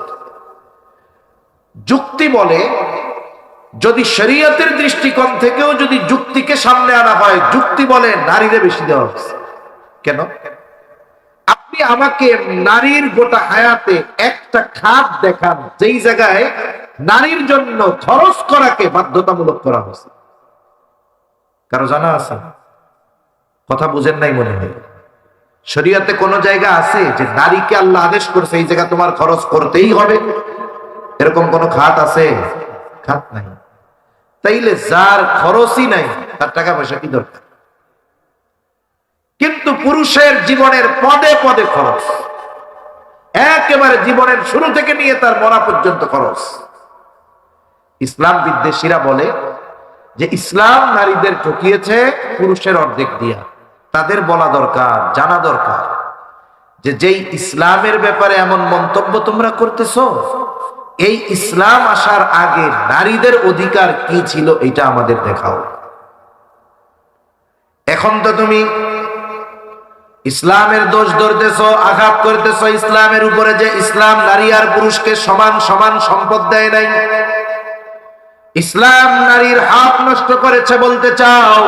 যুক্তি বলে, যদি শরীয়তের দৃষ্টিকোণ থেকেও যদি যুক্তিকে সামনে আনা হয়, যুক্তি বলে নারীরে বেশি দেওয়া হয়েছে। কেন? আপনি আমাকে নারীর গোটা হায়াতে একটা খাত দেখান যেই জায়গায় নারীর জন্য খরচ করাকে বাধ্যতামূলক করা হয়েছে। কারো জানা আছে? কথা বুঝেন নাই মনে হয়। শরীয়তে কোন জায়গা আছে যে নারীকে আল্লাহ আদেশ করছে এই জায়গা তোমার খরচ করতেই হবে? এরকম কোন খাত আছে? খাত নাই। তাইলে যার খরচই নাই তার টাকা পয়সা কি দরকার? কিন্তু পুরুষের জীবনের পদে পদে খরচ, একেবারে জীবনের শুরু থেকে নিয়ে তার মরা পর্যন্ত খরচ। ইসলাম বিদ্বেষীরা বলে যে ইসলাম নারীদের ঠকিয়েছে পুরুষের অর্ধেক দিয়া। তাদের বলা দরকার, জানা দরকার যে যেই ইসলামের ব্যাপারে এমন মন্তব্য তোমরা করতেছো, এই ইসলাম আসার আগে নারীদের অধিকার কি ছিল এটা আমাদের দেখাও। এখন তো তুমি ইসলামের দোষ ধরতেছো, আঘাত করতেছো ইসলামের উপরে, যে ইসলাম নারী আর পুরুষকে সমান সমান সম্পদ দেয় নাই, ইসলাম নারীর হক নষ্ট করেছে বলতে চাও।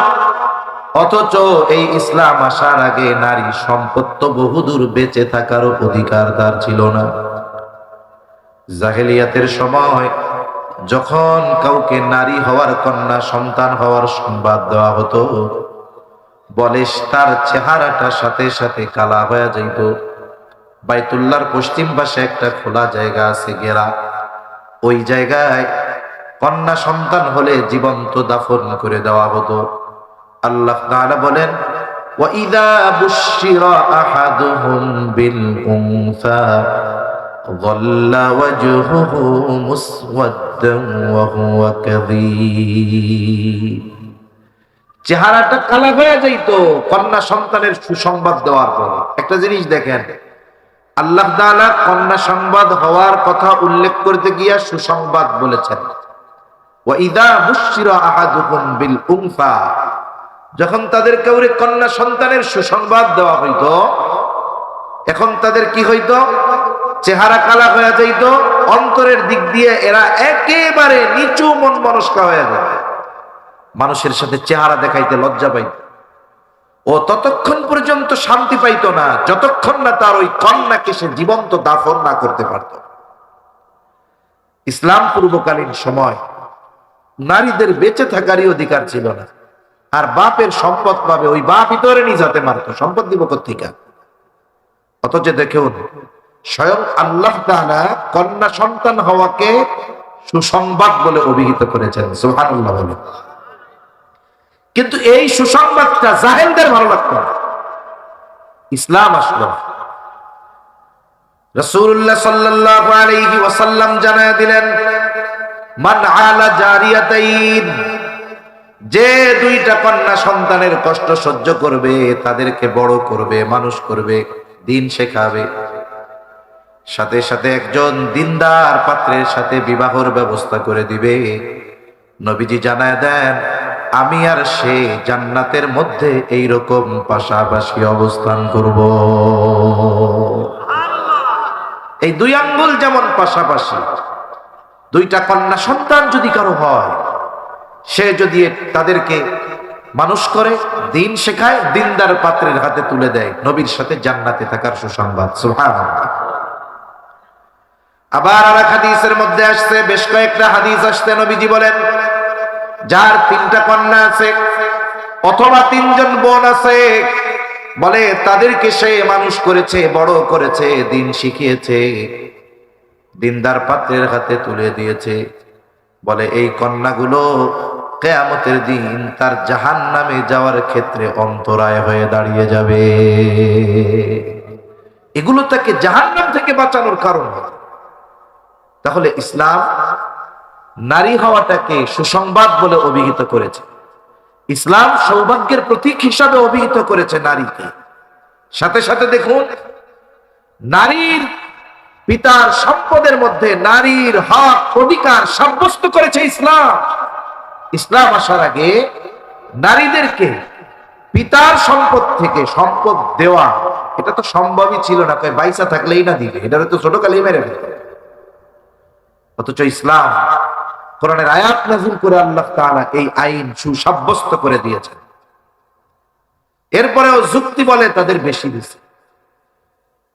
অথচ এই ইসলাম আসার আগে নারী সম্পদ তো বহুদূর বেঁচে থাকারও অধিকার তার ছিল না। জাহেলিয়াতের সময় যখন কাউকে নারী হওয়ার, কন্যা সন্তান হওয়ার সংবাদ দেওয়া হতো, বলে তার চেহারাটা সাথে সাথে কালা হয়ে যাইত। বাইতুল্লাহর পশ্চিম পাশে একটা খোলা জায়গা আছে, ঘেরা, ওই জায়গায় কন্যা সন্তান হলে জীবন্ত দাফন করে দেওয়া হতো। আল্লাহ তাআলা বলেন, ওয়াইদা বুশিরা আহাদুহুম বিল উনসা যাল্লা ওয়াজহুহু মুসওয়াদ্দান ওয়া হুয়া কাযীব। চেহারাটা কালা হয়ে যাইতো কন্যা সন্তানের সুসংবাদ দেওয়ার পর। একটা জিনিস দেখেন, আল্লাহ তাআলা কন্যা সংবাদ হওয়ার কথা উল্লেখ করতে গিয়া সুসংবাদ বলেছেন। ওয়াইদা বুশিরা আহাদুহুম বিল উনসা, যখন তাদের কাউরে কন্যা সন্তানের সুসংবাদ দেওয়া হইতো, এখন তাদের কি হইতো? চেহারা কালা হয়ে যাইতো, অন্তরের দিক দিয়ে এরা একেবারে নিচু মন মনস্কা হয়ে যেত। মানুষের সাথে চেহারা দেখাইতে লজ্জা পাইত। ও ততক্ষণ পর্যন্ত শান্তি পাইতো না যতক্ষণ না তার ওই কন্যাকে সে জীবন্ত দাফন না করতে পারত। ইসলাম পূর্বকালীন সময় নারীদের বেঁচে থাকারই অধিকার ছিল না। আর বাপের সম্পদ পাবে, ওই বাপই তো নিজ হাতে মারত, সম্পদ দিব কোত্থেকে? অথচ দেখুন, স্বয়ং আল্লাহ তাআলা কন্যা সন্তান হওয়াকে সুসংবাদ বলে অভিহিত করেছেন। সুবহানাল্লাহ বলে। কিন্তু এই সুসংবাদটা জাহেলদের ভালো লাগতো না। ইসলাম আসলো, রাসূলুল্লাহ সাল্লাল্লাহু আলাইহি ওয়াসাল্লাম জানায়া দিলেন, মান আলা জারিয়াতাইন, যে দুইটা কন্যা সন্তানের কষ্ট সহ্য করবে, তাদেরকে বড় করবে, মানুষ করবে, দিন শেখাবে, সাথে সাথে একজন দিনদার পাত্রের সাথে বিবাহের ব্যবস্থা করে দিবে, নবীজি জানায় দেন, আমি আর সে জান্নাতের মধ্যে এইরকম পাশাপাশি অবস্থান করব। এই দুই আঙ্গুল যেমন পাশাপাশি, দুইটা কন্যা সন্তান যদি কারো হয়, সে যদি তাদেরকে মানুষ করে, দিন শেখায়, দিনদার পাত্রের হাতে তুলে দেয়, নবীর সাথে জান্নাতে থাকার সুসংবাদ। সুবহানাল্লাহ। আবার আর এক হাদিসের মধ্যে আসছে, বেশ কয়েকটা হাদিস আসছে, নবীজি বলেন, যার 3টা কন্যা আছে অথবা 3জন বোন আছে, বলে তাদেরকে সে মানুষ করেছে, বড় করেছে, দিন শিখিয়েছে, দিনদার পাত্রের হাতে তুলে দিয়েছে। বলে এই কন্যাগুলো কিয়ামতের দিন তার জাহান্নামে যাওয়ার ক্ষেত্রে অন্তরায় হয়ে দাঁড়িয়ে যাবে। এগুলো তাকে জাহান্নাম থেকে বাঁচানোর কারণ। তাহলে ইসলাম নারী হওয়াটাকে সুসংবাদ বলে অভিহিত করেছে। ইসলাম সৌভাগ্যের প্রতীক হিসাবে অভিহিত করেছে নারীকে। সাথে সাথে দেখুন, নারীর পিতার সম্পদের মধ্যে নারীর হক অধিকার সাব্যস্ত করেছে ইসলাম। ইসলাম আসার আগে নারীদেরকে পিতার সম্পদ থেকে সম্পদ দেওয়া এটা তো সম্ভবই ছিল না। বাইসা থাকলেই না দিবে, এটা তো ছোট কালেই মেরে ফেলবে। অথচ ইসলাম কোরআনের আয়াত নাযিল করে আল্লাহ তাআলা এই আইন সুসাব্যস্ত করে দিয়েছেন। এরপরেও যুক্তি বলে তাদের বেশি দিছে,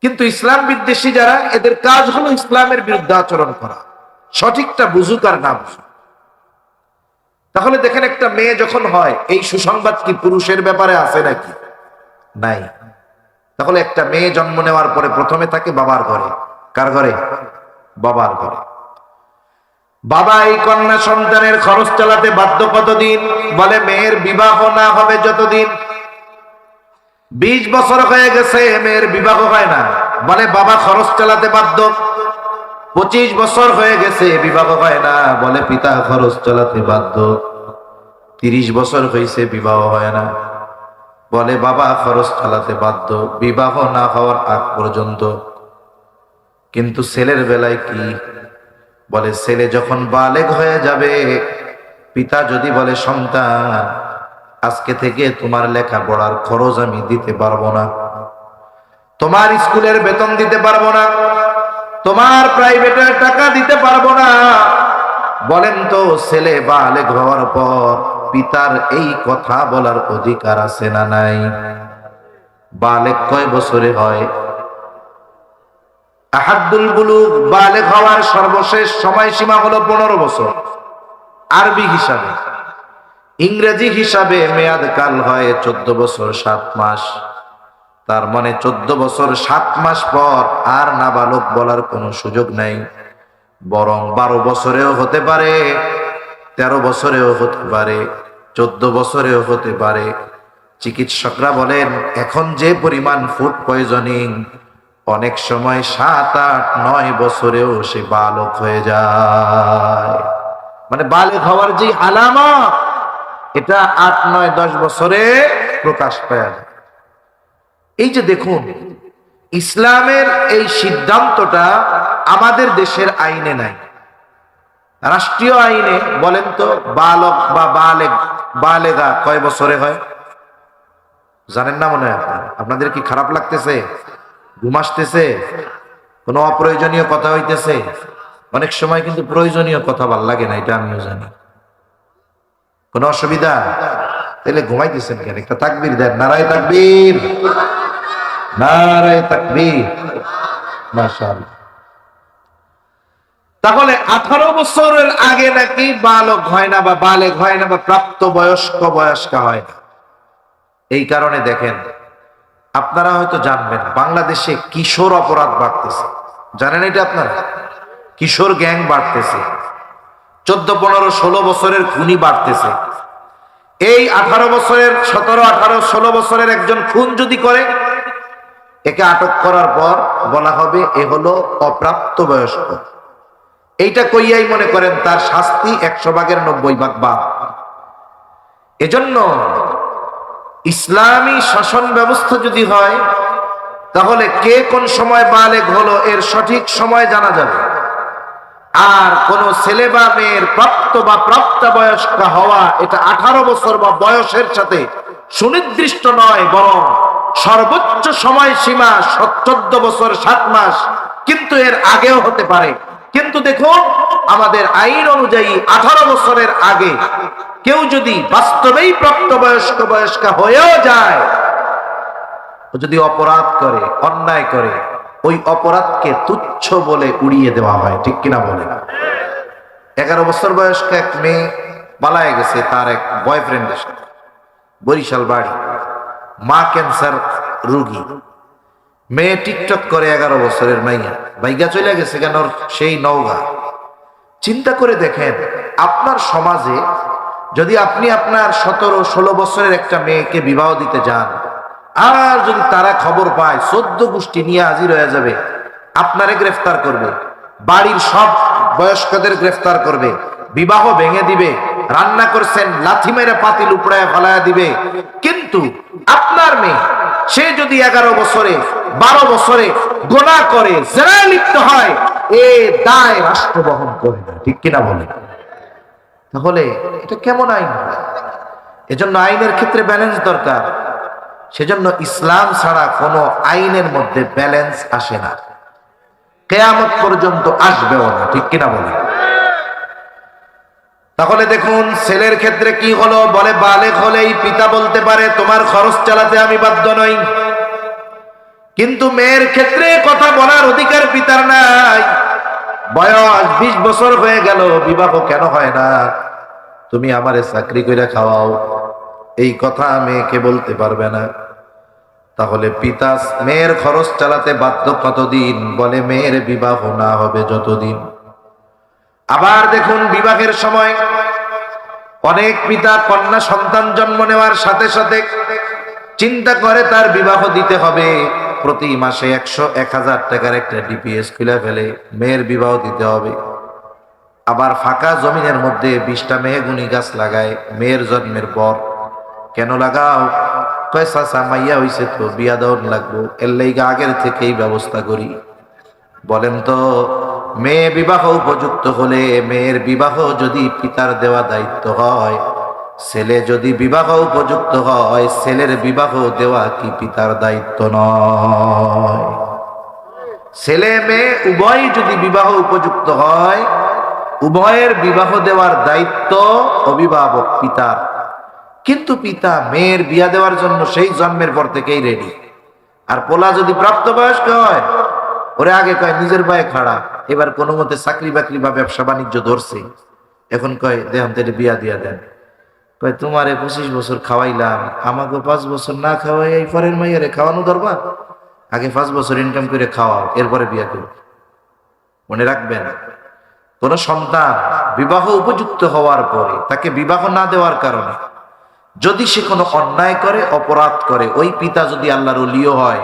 কিন্তু ইসলাম বিদ্বেষী যারা, এদের কাজ হলো ইসলামের বিরুদ্ধে আচরণ করা, সঠিকটা বুঝুক আর না বুঝুক। তাহলে দেখেন, একটা মেয়ে যখন হয়, এই সুসংবাদ কি পুরুষের ব্যাপারে আছে নাকি? নাই। তাহলে একটা মেয়ে জন্ম নেওয়ার পরে প্রথমে থাকে বাবার ঘরে। কার ঘরে? বাবার ঘরে। বাবা এই কন্যা সন্তানের খরচ চালাতে বাধ্য কতদিন? বলে মেয়ের বিবাহ না হবে যতদিন। 20 বছর হয়ে গেছে, মেয়ের বিবাহ হয় না, বলে বাবা খরচ চালাতে বাধ্য। 25 বছর হয়ে গেছে, বিবাহ হয় না, বলে পিতা খরচ চালাতে বাধ্য। 30 বছর হয়েছে, বিবাহ হয় না, বলে বাবা খরচ চালাতে বাধ্য, বিবাহ না হওয়ার আগ পর্যন্ত। কিন্তু ছেলের বেলায় কি? বলে ছেলে যখন বালেগ হয়ে যাবে, পিতা যদি বলে সন্তান আজকে থেকে তোমার লেখাপড়ার খরচ আমি দিতে পারবো না, তোমার স্কুলের বেতন দিতে পারবো না, তোমার প্রাইভেটের টাকা দিতে পারবো না। বলেন তো, ছেলে বালেগ হওয়ার পর পিতার এই কথা বলার অধিকার আছে না নাই? বালেগ কয় বছরে হয়? আহাদুল বুলুগ, বালেগ হওয়ার সর্বশেষ সময়সীমা হলো 15 বছর আরবি হিসাবে। ইংরেজি হিসাবে মেয়াদ কাল হয় 14 বছর 7 মাস। তার মানে 14 বছর 7 মাস পর আর নাবালক বলার কোনো সুযোগ নাই, বরং 12 বছরেও হতে পারে, 13 বছরেও হতে পারে, 14 বছরেও হতে পারে। চিকিৎসকরা বলেন এখন যে পরিমাণ ফুড পয়জনিং, অনেক সময় 7, 8, 9 বছরেও সে বালক হয়ে যায়। মানে বালেগ হওয়ার যে আলামত, এটা 8, 9, 10 বছরে প্রকাশ পায়। এই যে দেখুন, ইসলামের এই সিদ্ধান্তটা আমাদের দেশের আইনে নাই। রাষ্ট্রীয় আইনে বলেন তো, বালক বা বালেগা কয় বছরে হয়? জানেন না মনে হয়? আপনাদের কি খারাপ লাগতেছে? ঘুম আসতেছে? কোনো অপ্রয়োজনীয় কথা হইতেছে? অনেক সময় কিন্তু প্রয়োজনীয় কথা ভাল লাগে না, এটা আমিও জানি। কোনো অসুবিধা? তাহলে ঘুমাইতেছেন কেন? একটা তাকবীর দেন, নারায়ে তাকবীর, নারায়ে তাকবীর, মাশাআল্লাহ। তাহলে 18 বছরের আগে নাকি বালক হয় না, বা বালেগ হয় না, বা প্রাপ্ত বয়স্কা হয় না। এই কারণে দেখেন, আপনারা হয়তো জানবেন, বাংলাদেশে কিশোর অপরাধ বাড়তেছে। জানেন এটা আপনারা? কিশোর গ্যাং বাড়তেছে, 14, 15, 16 বছরের খুনি বাড়তেছে। এই 18 বছরের, 17, 18, 16 বছরের একজন খুন যদি করে, একে আটক করার পর বলা হবে এ হলো অপ্রাপ্ত বয়স্ক। এইটা কইয়াই মনে করেন তার শাস্তি 100 ভাগের 90 ভাগ বাদ। এজন্য ইসলামী শাসন ব্যবস্থা যদি হয়, তাহলে কে কোন সময় বালেগ হলো এর সঠিক সময় জানা যাবে। আর কোন ছেলে বা মেয়ের প্রাপ্ত বা প্রাপ্তবয়স্ক হওয়া, এটা 18 বছর বা বয়সের সাথে সুনির্দিষ্ট নয়, বরং সর্বোচ্চ সময়সীমা 14 বছর 7 মাস, কিন্তু এর আগেও হতে পারে। কিন্তু দেখুন, আমাদের আইন অনুযায়ী 18 বছরের আগে কেউ যদি বাস্তবেই প্রাপ্তবয়স্কা হয়েও যায়, যদি অপরাধ করে, অন্যায় করে, ওই অপরাধকে তুচ্ছ বলে উড়িয়ে দেওয়া হয়। ঠিক কিনা বলে? 11 বছর বয়স্ক এক মেয়ে পালায় গেছে তার এক বয়ফ্রেন্ডের সাথে, বরিশাল বাড়ি, মা ক্যান্সার রোগী, মেয়ে টিকটক করে 11 বছরের মাইয়া, বাইগা চলে গেছে কেন সেই নওগাঁ। চিন্তা করে দেখেন, আপনার সমাজে যদি আপনি আপনার 17-16 বছরের একটা মেয়েকে বিবাহ দিতে যান, আর যদি তারা খবর পায় 14 গোষ্ঠী নিয়ে হাজির হয়ে যাবে, আপনারে গ্রেফতার করবে, বাড়ির সব বয়স্কদের গ্রেফতার করবে, বিবাহ ভেঙে দিবে, রান্না করছেন লাথি মেরে পাতিল উপড়ায় ফেলায়া দিবে। কিন্তু আপনার মেয়ে, সে যদি 11 বছরে 12 বছরে গুনাহ করে, জেনায় লিপ্ত হয়, এই দায় রাষ্ট্র বহন করে না, ঠিক কিনা বলে? তাহলে এটা কেমন আইন? এজন্য আইনের ক্ষেত্রে ব্যালেন্স দরকার। সেজন্য ইসলাম ছাড়া কোনো আইনের মধ্যে ব্যালেন্স আসে না, কিয়ামত পর্যন্ত আসবেও না, ঠিক কিনা বলে? তাহলে দেখুন ছেলের ক্ষেত্রে কি হলো, বলে বালেগ হলেই পিতা বলতে পারে তোমার খরচ চালাতে আমি বাধ্য নই। কিন্তু মেয়ের ক্ষেত্রে কথা বলার অধিকার পিতার নাই। বয়স 20 বছর হয়ে গেল, বিবাহ কেন হয় না? তুমি আমারে চাকরি করে খাওয়াও, এই কথা মেয়েকে বলতে পারবে না। তাহলে পিতা মেয়ের খরচ চালাতে বাধ্য কতদিন? বলে মেয়ের বিবাহ না হবে যতদিন। আবার দেখুন বিবাহের সময় অনেক পিতা কন্যা সন্তান জন্ম নেওয়ার সাথে সাথে চিন্তা করে তার বিবাহ দিতে হবে, প্রতি মাসে 100-1000 টাকার একটা ডিপিএস খুলে ফেলে মেয়ের বিবাহ দিতে হবে। আবার ফাঁকা জমিনের মধ্যে 20টা মেহগুনি গাছ লাগায় মেয়ের জন্মের পর। কেন লাগাও? কয় চাচা মাইয়া হইছে তো বিয়া দেওয়ার লাগবো, এর লাইগা আগের থেকেই ব্যবস্থা করি। বলেন তো, মেয়ে বিবাহ উপযুক্ত হলে, মেয়ের বিবাহ যদি পিতার দেওয়া দায়িত্ব হয়, ছেলে যদি বিবাহ উপযুক্ত হয়, ছেলের বিবাহ দেওয়া কি পিতার দায়িত্ব নয়? ছেলে মেয়ে উভয় যদি বিবাহ উপযুক্ত হয়, উভয়ের বিবাহ দেওয়ার দায়িত্ব অভিভাবক পিতার। কিন্তু পিতা মেয়ের বিয়া দেওয়ার জন্য সেই জন্মের পর থেকেই রেডি। আর পোলা যদি প্রাপ্তবয়স্ক হয়, ওরে আগে কয় নিজের পায়ে খাড়া, এবার কোনো মতে চাকরি বাকরি বা ব্যবসা বাণিজ্য ধরছে, এখন কয় দেহান তেরে বিয়া দিয়া দেন। কয় তোমারে 25 বছর খাওয়াইলাম, আমাকে 5 বছর না খাওয়াই এই পরের মাইয়ারে খাওয়ানো দরকার, আগে 5 বছর ইনকাম করে খাওয়াও, এরপরে বিয়া করো। মনে রাখবেন, কোন সন্তান বিবাহ উপযুক্ত হওয়ার পরে তাকে বিবাহ না দেওয়ার কারণে যদি সে কোনো অন্যায় করে, অপরাধ করে, ওই পিতা যদি আল্লাহর ওলিও হয়,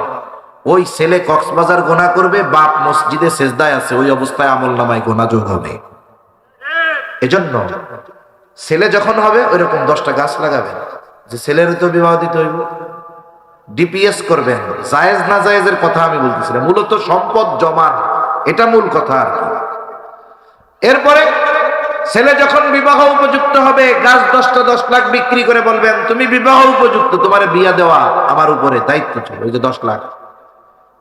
ওই ছেলে কক্সবাজার গোনা করবে, বাপ মসজিদে সেজদায় আছে, ওই অবস্থায় আমলনামায় গোনা যোগ হবে। এজন্য ছেলে যখন হবে ওইরকম 10টা গাছ লাগাবেন, যে ছেলের তো বিবাহ দিতে হইব, ডিপিএস করবেন। জায়েজ না জায়েজের কথা আমি বলতেছিলাম, মূলত সম্পদ জমান, এটা মূল কথা আর কি। এরপরে ছেলে যখন বিবাহ উপযুক্ত হবে, গাছ 10টা 10 লাখ বিক্রি করে বলবেন তুমি বিবাহ উপযুক্ত, তোমার বিয়া দেওয়া আমার উপরে দায়িত্ব ছিল, ওই যে 10 লাখ,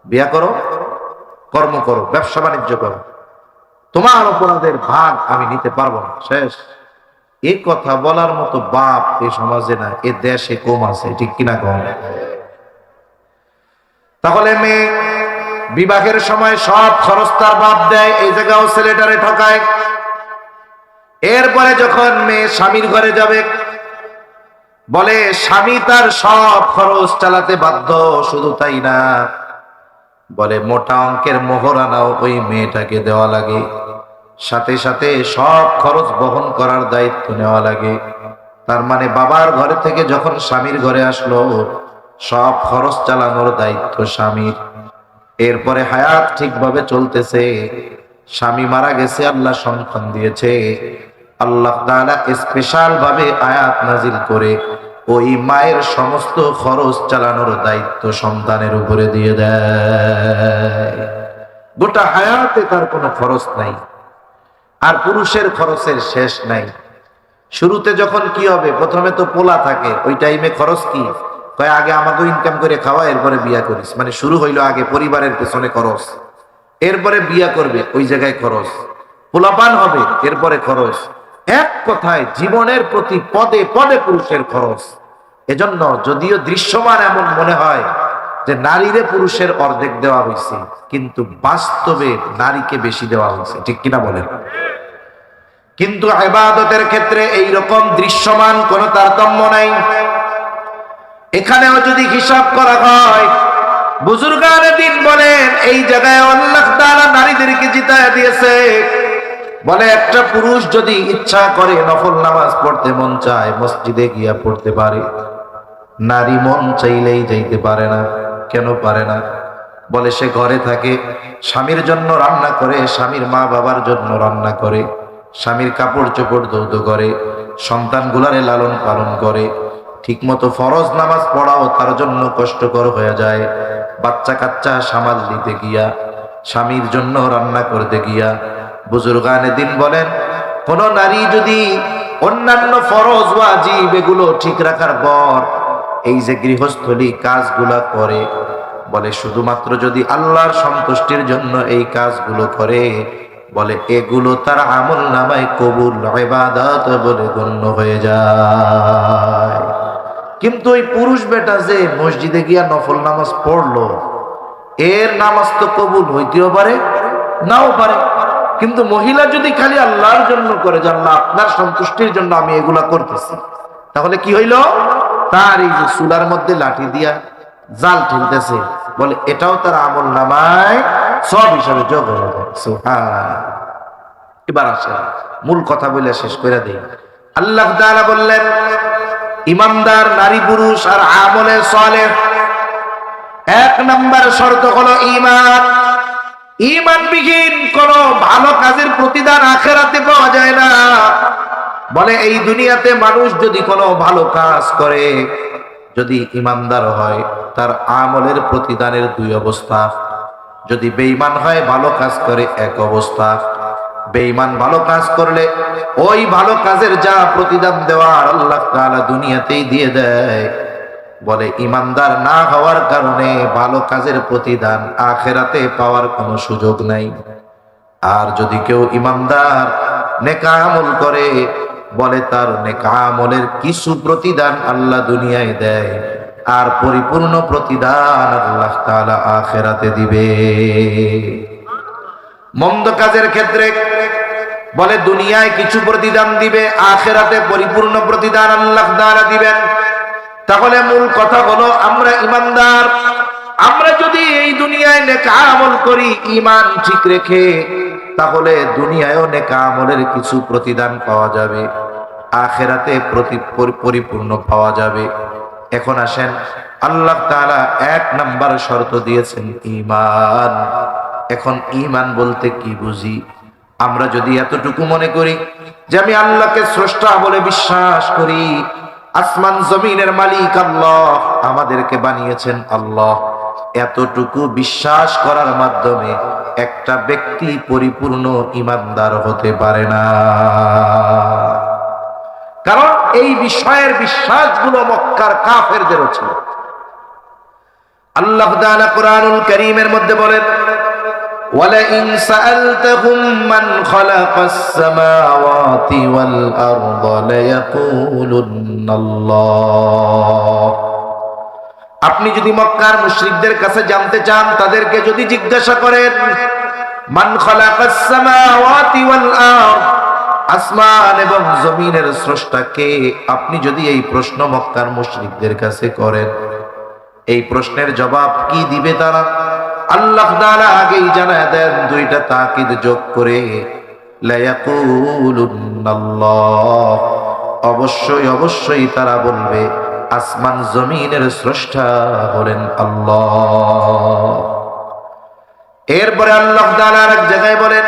বিয়া করো, কর্ম করো, ব্যবসা বাণিজ্য করো, তোমার অপরাধের ভাগ আমি নিতে পারবো না, শেষ। এই কথা বলার মতো বাপ এই সমাজে না, এ দেশে কম আছে, ঠিক কিনা কম? তাহলে মেয়ে বিবাহের সময় সব খরচ তার বাপ দেয়, এই জায়গাও ছেলেটারে ঠকায়। এরপরে যখন মেয়ে স্বামীর ঘরে যাবে, বলে স্বামী তার সব খরচ চালাতে বাধ্য। শুধু তাই না, বলে মোটা অঙ্কের মোহরানাও ওই মেয়েটাকে দেওয়া লাগে, সাথে সাথে সব খরচ বহন করার দায়িত্ব নেওয়া লাগে। তার মানে বাবার ঘরে থেকে যখন স্বামীর ঘরে আসলো, সব খরচ চালানোর দায়িত্ব স্বামীর। এরপরে হায়াত ঠিকভাবে চলতেছে, স্বামী মারা গেছে, আল্লাহ সন্তান দিয়েছে, আল্লাহ তাআলা স্পেশাল ভাবে আয়াত নাজিল করে ওই মায়ের সমস্ত খরচ চালানোর দায়িত্ব সন্তানের উপরে দিয়ে দেয়। গোটা হায়াতে তার কোনো খরচ নাই। আর পুরুষের খরচের শেষ নাই। শুরুতে যখন কি হবে, প্রথমে তো পোলা থাকে, ওই টাইমে খরচ কি কয়, আগে আমাকে ইনকাম করে খাওয়া, এরপরে বিয়া করিস। মানে শুরু হইলো আগে পরিবারের পেছনে খরচ, এরপরে বিয়া করবে, ওই জায়গায় খরচ, পোলাপান হবে, এরপরে খরচ। এক কথায় জীবনের প্রতি পদে পদে পুরুষের খরচ। এজন্য যদিও দৃশ্যমান এমন মনে হয় যে নারীরে পুরুষের অর্ধেক দেওয়া হয়েছে, কিন্তু বাস্তবে নারীকে বেশি দেওয়া হয়েছে, ঠিক কিনা বলেন? কিন্তু ইবাদতের ক্ষেত্রে এই রকম দৃশ্যমান কোনো তারতম্য নাই। এখানেও যদি হিসাব করা হয়, বুজুর্গানে দিন বলেন এই জায়গায় আল্লাহ তাআলা নারীদেরকে জিতায় দিয়েছে। বলে একটা পুরুষ যদি ইচ্ছা করে নফল নামাজ পড়তে মন চায়, মসজিদে গিয়া পড়তে পারে। নারী মন চাইলেই যাইতে পারে না। কেন পারে না? বলে সে ঘরে থাকে, স্বামীর জন্য রান্না করে, স্বামীর মা বাবার জন্য রান্না করে, স্বামীর কাপড় চোপড় ধৌত করে, সন্তানগুলারে লালন পালন করে। ঠিকমতো ফরজ নামাজ পড়াও তার জন্য কষ্টকর হয়ে যায়। বাচ্চা কাচ্চা সামাল দিতে গিয়া, স্বামীর জন্য রান্না করতে গিয়া। বুজুর্গানে দিন বলেন কোন নারী যদি অন্যান্য ফরজ ওয়াজিব এগুলো ঠিক রাখার পর এই যে গৃহস্থলী কাজগুলা করে, বলে শুধুমাত্র যদি আল্লাহর সন্তুষ্টির জন্য এই কাজগুলো করে, বলে এগুলো তার আমল নামায় কবুল ইবাদত বলে গণ্য হয়ে যায়। কিন্তু ওই পুরুষ বেটা যে মসজিদে গিয়া নফল নামাজ পড়লো, এর নামাজ তো কবুল হইতেও পারে, নাও পারে। কিন্তু মহিলা যদি খালি আল্লাহর জন্য করে, যে আল্লাহ আপনার সন্তুষ্টির জন্য আমি এগুলা করতেছি, তাহলে কি হইল? তার এই যে চুলার মধ্যে লাঠি দিয়া জাল ঠেলতেছে, বলে এটাও তার আমল নামায় সব হিসাবে যোগ হয়ে যায়। সুবহান। এবার আসেন মূল কথা বলে শেষ করে দেই। আল্লাহ তাআলা বললেন ইমানদার নারী পুরুষ আর আমলে সালেহ, এক নাম্বার শর্ত হলো ঈমান। ঈমানবিহীন কোন ভালো কাজের প্রতিদান আখিরাতে পাওয়া যায় না। বলে এই দুনিয়াতে মানুষ যদি কোনো ভালো কাজ করে, যদি ঈমানদার হয়, তার আমলের প্রতিদানের দুই অবস্থা। যদি বেঈমান হয়, ভালো কাজ করে, এক অবস্থা। বেঈমান ভালো কাজ করলে ওই ভালো কাজের যা প্রতিদান দেওয়ার আল্লাহ তাআলা দুনিয়াতেই দিয়ে দেয়। বলে ঈমানদার না হওয়ার কারণে ভালো কাজের প্রতিদান আখিরাতে পাওয়ার কোনো সুযোগ নাই। আর যদি কেউ ঈমানদার নেক আমল করে, বলে তার নেক আমলের কিছু প্রতিদান আল্লাহ দুনিয়ায় দেয়, আর পরিপূর্ণ প্রতিদান আল্লাহ তাআলা আখিরাতে দিবে। মন্দ কাজের ক্ষেত্রে বলে দুনিয়ায় কিছু প্রতিদান দিবে, আখিরাতে পরিপূর্ণ প্রতিদান আল্লাহ তাআলা দিবেন। তাহলে মূল কথা হলো আমরা ঈমানদার। আমরা যদি এই দুনিয়ায় নেক আমল করি ঈমান ঠিক রেখে, তাহলে দুনিয়ায়ও নেক আমলের কিছু প্রতিদান পাওয়া যাবে, আখিরাতে পরিপূর্ণ পাওয়া যাবে। এখন আসেন, আল্লাহ তাআলা এক নাম্বার শর্ত দিয়েছেন ঈমান। এখন ঈমান বলতে কি বুঝি? আমরা যদি এতটুকু মনে করি যে আমি আল্লাহকে স্রষ্টা বলে বিশ্বাস করি, আসমান জমিনের মালিক আল্লাহ, আমাদেরকে বানিয়েছেন আল্লাহ, এতটুকু বিশ্বাস করার মাধ্যমে একটা ব্যক্তি পরিপূর্ণ ঈমানদার হতে পারে না। কারণ এই বিষয়ের বিশ্বাসগুলো মক্কার কাফেরদেরও ছিল। আল্লাহ তাআলা কুরআনুল কারীমের মধ্যে বলেন وَلَئِنْ سَأَلْتَهُمْ مَنْ خَلَقَ السَّمَاوَاتِ وَالْأَرْضَ لَيَقُولُنَّ اللَّهُ। আপনি যদি মক্কার মুশরিকদের কাছে জানতে চান, তাদেরকে যদি জিজ্ঞাসা করেন মান খালাকাস সামাওয়াতি ওয়াল আরদ, আসমান এবং জমিনের স্রষ্টা কে, আপনি যদি এই প্রশ্ন মক্কার মুশরিকদের কাছে করেন, এই প্রশ্নের জবাব কি দিবে তারা? আল্লাহ তাআলা আগেই জানায় দেন দুইটা তাকিদ যোগ করে, লা ইয়াকুলুন্নাল্লাহ, অবশ্যই অবশ্যই তারা বলবে আসমান জমিনের স্রষ্টা হলেন আল্লাহ। এরপরে আল্লাহ তাআলা আরেক জায়গায় বলেন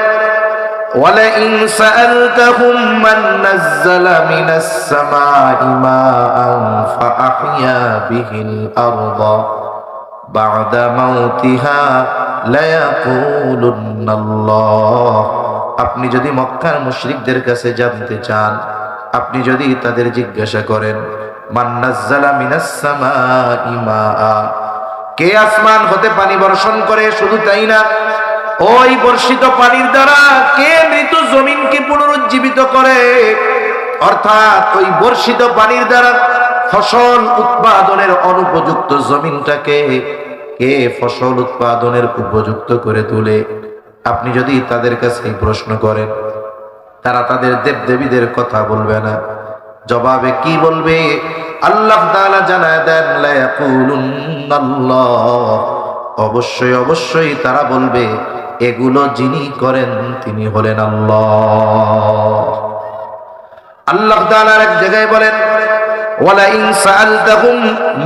ওয়ালাইন সাআলতাহুম মান নাযালা মিনাস সামাই মাআন ফাআহইয়া বিহিল আরদা বা'দা মাউতিহা লায়াকুলুন্নাল্লাহ। আপনি যদি মক্কার মুশরিকদের কাছে জানতে চান, আপনি যদি তাদের জিজ্ঞাসা করেন মান নাযালা মিনাস সামাই মাআ, কে আসমান হতে পানি বর্ষণ করে, শুধু তাই না, ওই বর্ষিত পানির দ্বারা কে মৃত জমিনকে পুনরুজ্জীবিত করে, অর্থাৎ ওই বর্ষিত পানির দ্বারা ফসল উৎপাদনের অনুপযুক্ত জমিনটাকে কে ফসল উৎপাদনের উপযুক্ত করে তোলে। আপনি যদি তাদের কাছে প্রশ্ন করেন, তারা তাদের দেবদেবীদের কথা বলবে না। জবাবে কি বলবে? আল্লাহ তাআলা জানায় দেন, লা ইয়াকুলুন্নাল্লাহ, অবশ্যই অবশ্যই তারা বলবে এগুলো যিনি করেন তিনি হলেন আল্লাহ। আল্লাহ তাআলা এক জায়গায় বলেন, ওয়ালা ইন সাআলতাহুম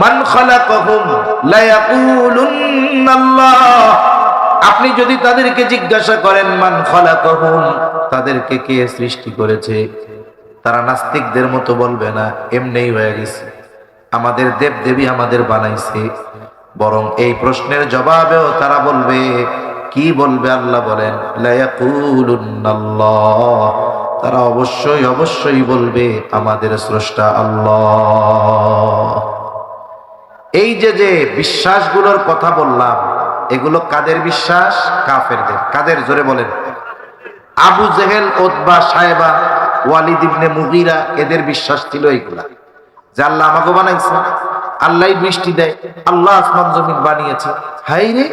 মান খালাকাহুম লা ইয়াকুলুন্নাল্লাহ, আপনি যদি তাদেরকে জিজ্ঞাসা করেন মান খালাকাহুম, তাদেরকে কে সৃষ্টি করেছে, তারা নাস্তিকদের মতো বলবে না এমনিই হয়ে গেছে, আমাদের দেবদেবী আমাদের বানাইছে। বরং এই প্রশ্নের জবাবেও তারা বলবে, কি বলবে? আল্লাহ বলেন, লা ইয়াকুলুন্নাল্লাহ, তারা অবশ্যই অবশ্যই বলবে আমাদের স্রষ্টা আল্লাহ। এই যে যে বিশ্বাসগুলোর কথা বললাম, এগুলো কাদের বিশ্বাস? কাফেরদের। কাদের? জোরে বলেন। আবু জেহেল, উতবা, সায়বা, ওয়ালিদ ইবনে মুগীরা, এদের বিশ্বাস ছিল এইগুলা, যে আল্লাহ আমাকে বানাইছে, আল্লাহই বৃষ্টি দেয়, আল্লাহ আসমান জমিন বানিয়েছে। হাই রে,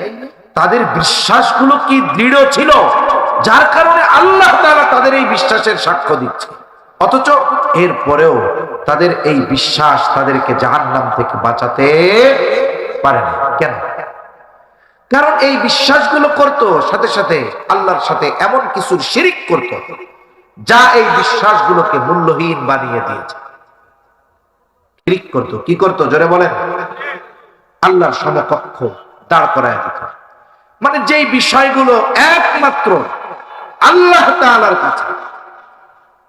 তাদের বিশ্বাসগুলো কি দৃঢ় ছিল, যার কারণে আল্লাহ তাআলা তাদের এই বিশ্বাসের সাক্ষ্য দিচ্ছে। অথচ এর পরেও তাদের এই বিশ্বাস তাদেরকে জাহান্নাম থেকে বাঁচাতে পারে না। কেন? কারণ এই বিশ্বাসগুলো করত, সাথে সাথে আল্লাহর সাথে এমন কিছু শিরিক করত যা এই বিশ্বাসগুলোকে মূল্যহীন বানিয়ে দিয়েছে। শিরিক করত। কি করত? জোরে বলেন। আল্লাহর সমকক্ষ দাঁড় করায় দিত। মানে যেই বিষয়গুলো একমাত্র আল্লাহ তাআলার কাছে,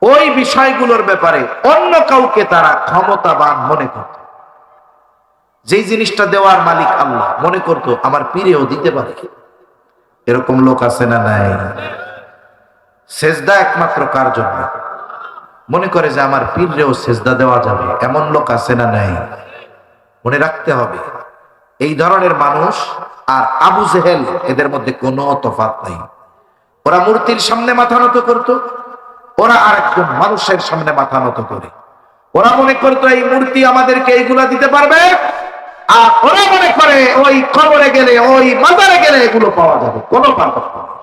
ওই বিষয়গুলোর ব্যাপারে অন্য কাউকে তারা ক্ষমতাবান মনে করত। যেই জিনিসটা দেওয়ার মালিক আল্লাহ, মনে করত আমার পীরেও দিতে পারে। এরকম লোক আছে না নাই? সেজদা একমাত্র কার জন্য? মনে করে যে আমার পীরেও সেজদা দেওয়া যাবে, এমন লোক আছে না নাই? মনে রাখতে হবে, এই ধরনের মানুষ আর আবু জেহেল, এদের মধ্যে কোনো তফাৎ নাই। ওরা মূর্তির সামনে মাথা নত করত, ওরা আরেকজন মানুষের সামনে মাথা নত করে। ওরা মনে করতো এই মূর্তি আমাদেরকে এইগুলা দিতে পারবে, আর ওরা মনে করে ওই কবরে গেলে, ওই মাজারে গেলে এগুলো পাওয়া যাবে। কোনো পার্থক্য নেই।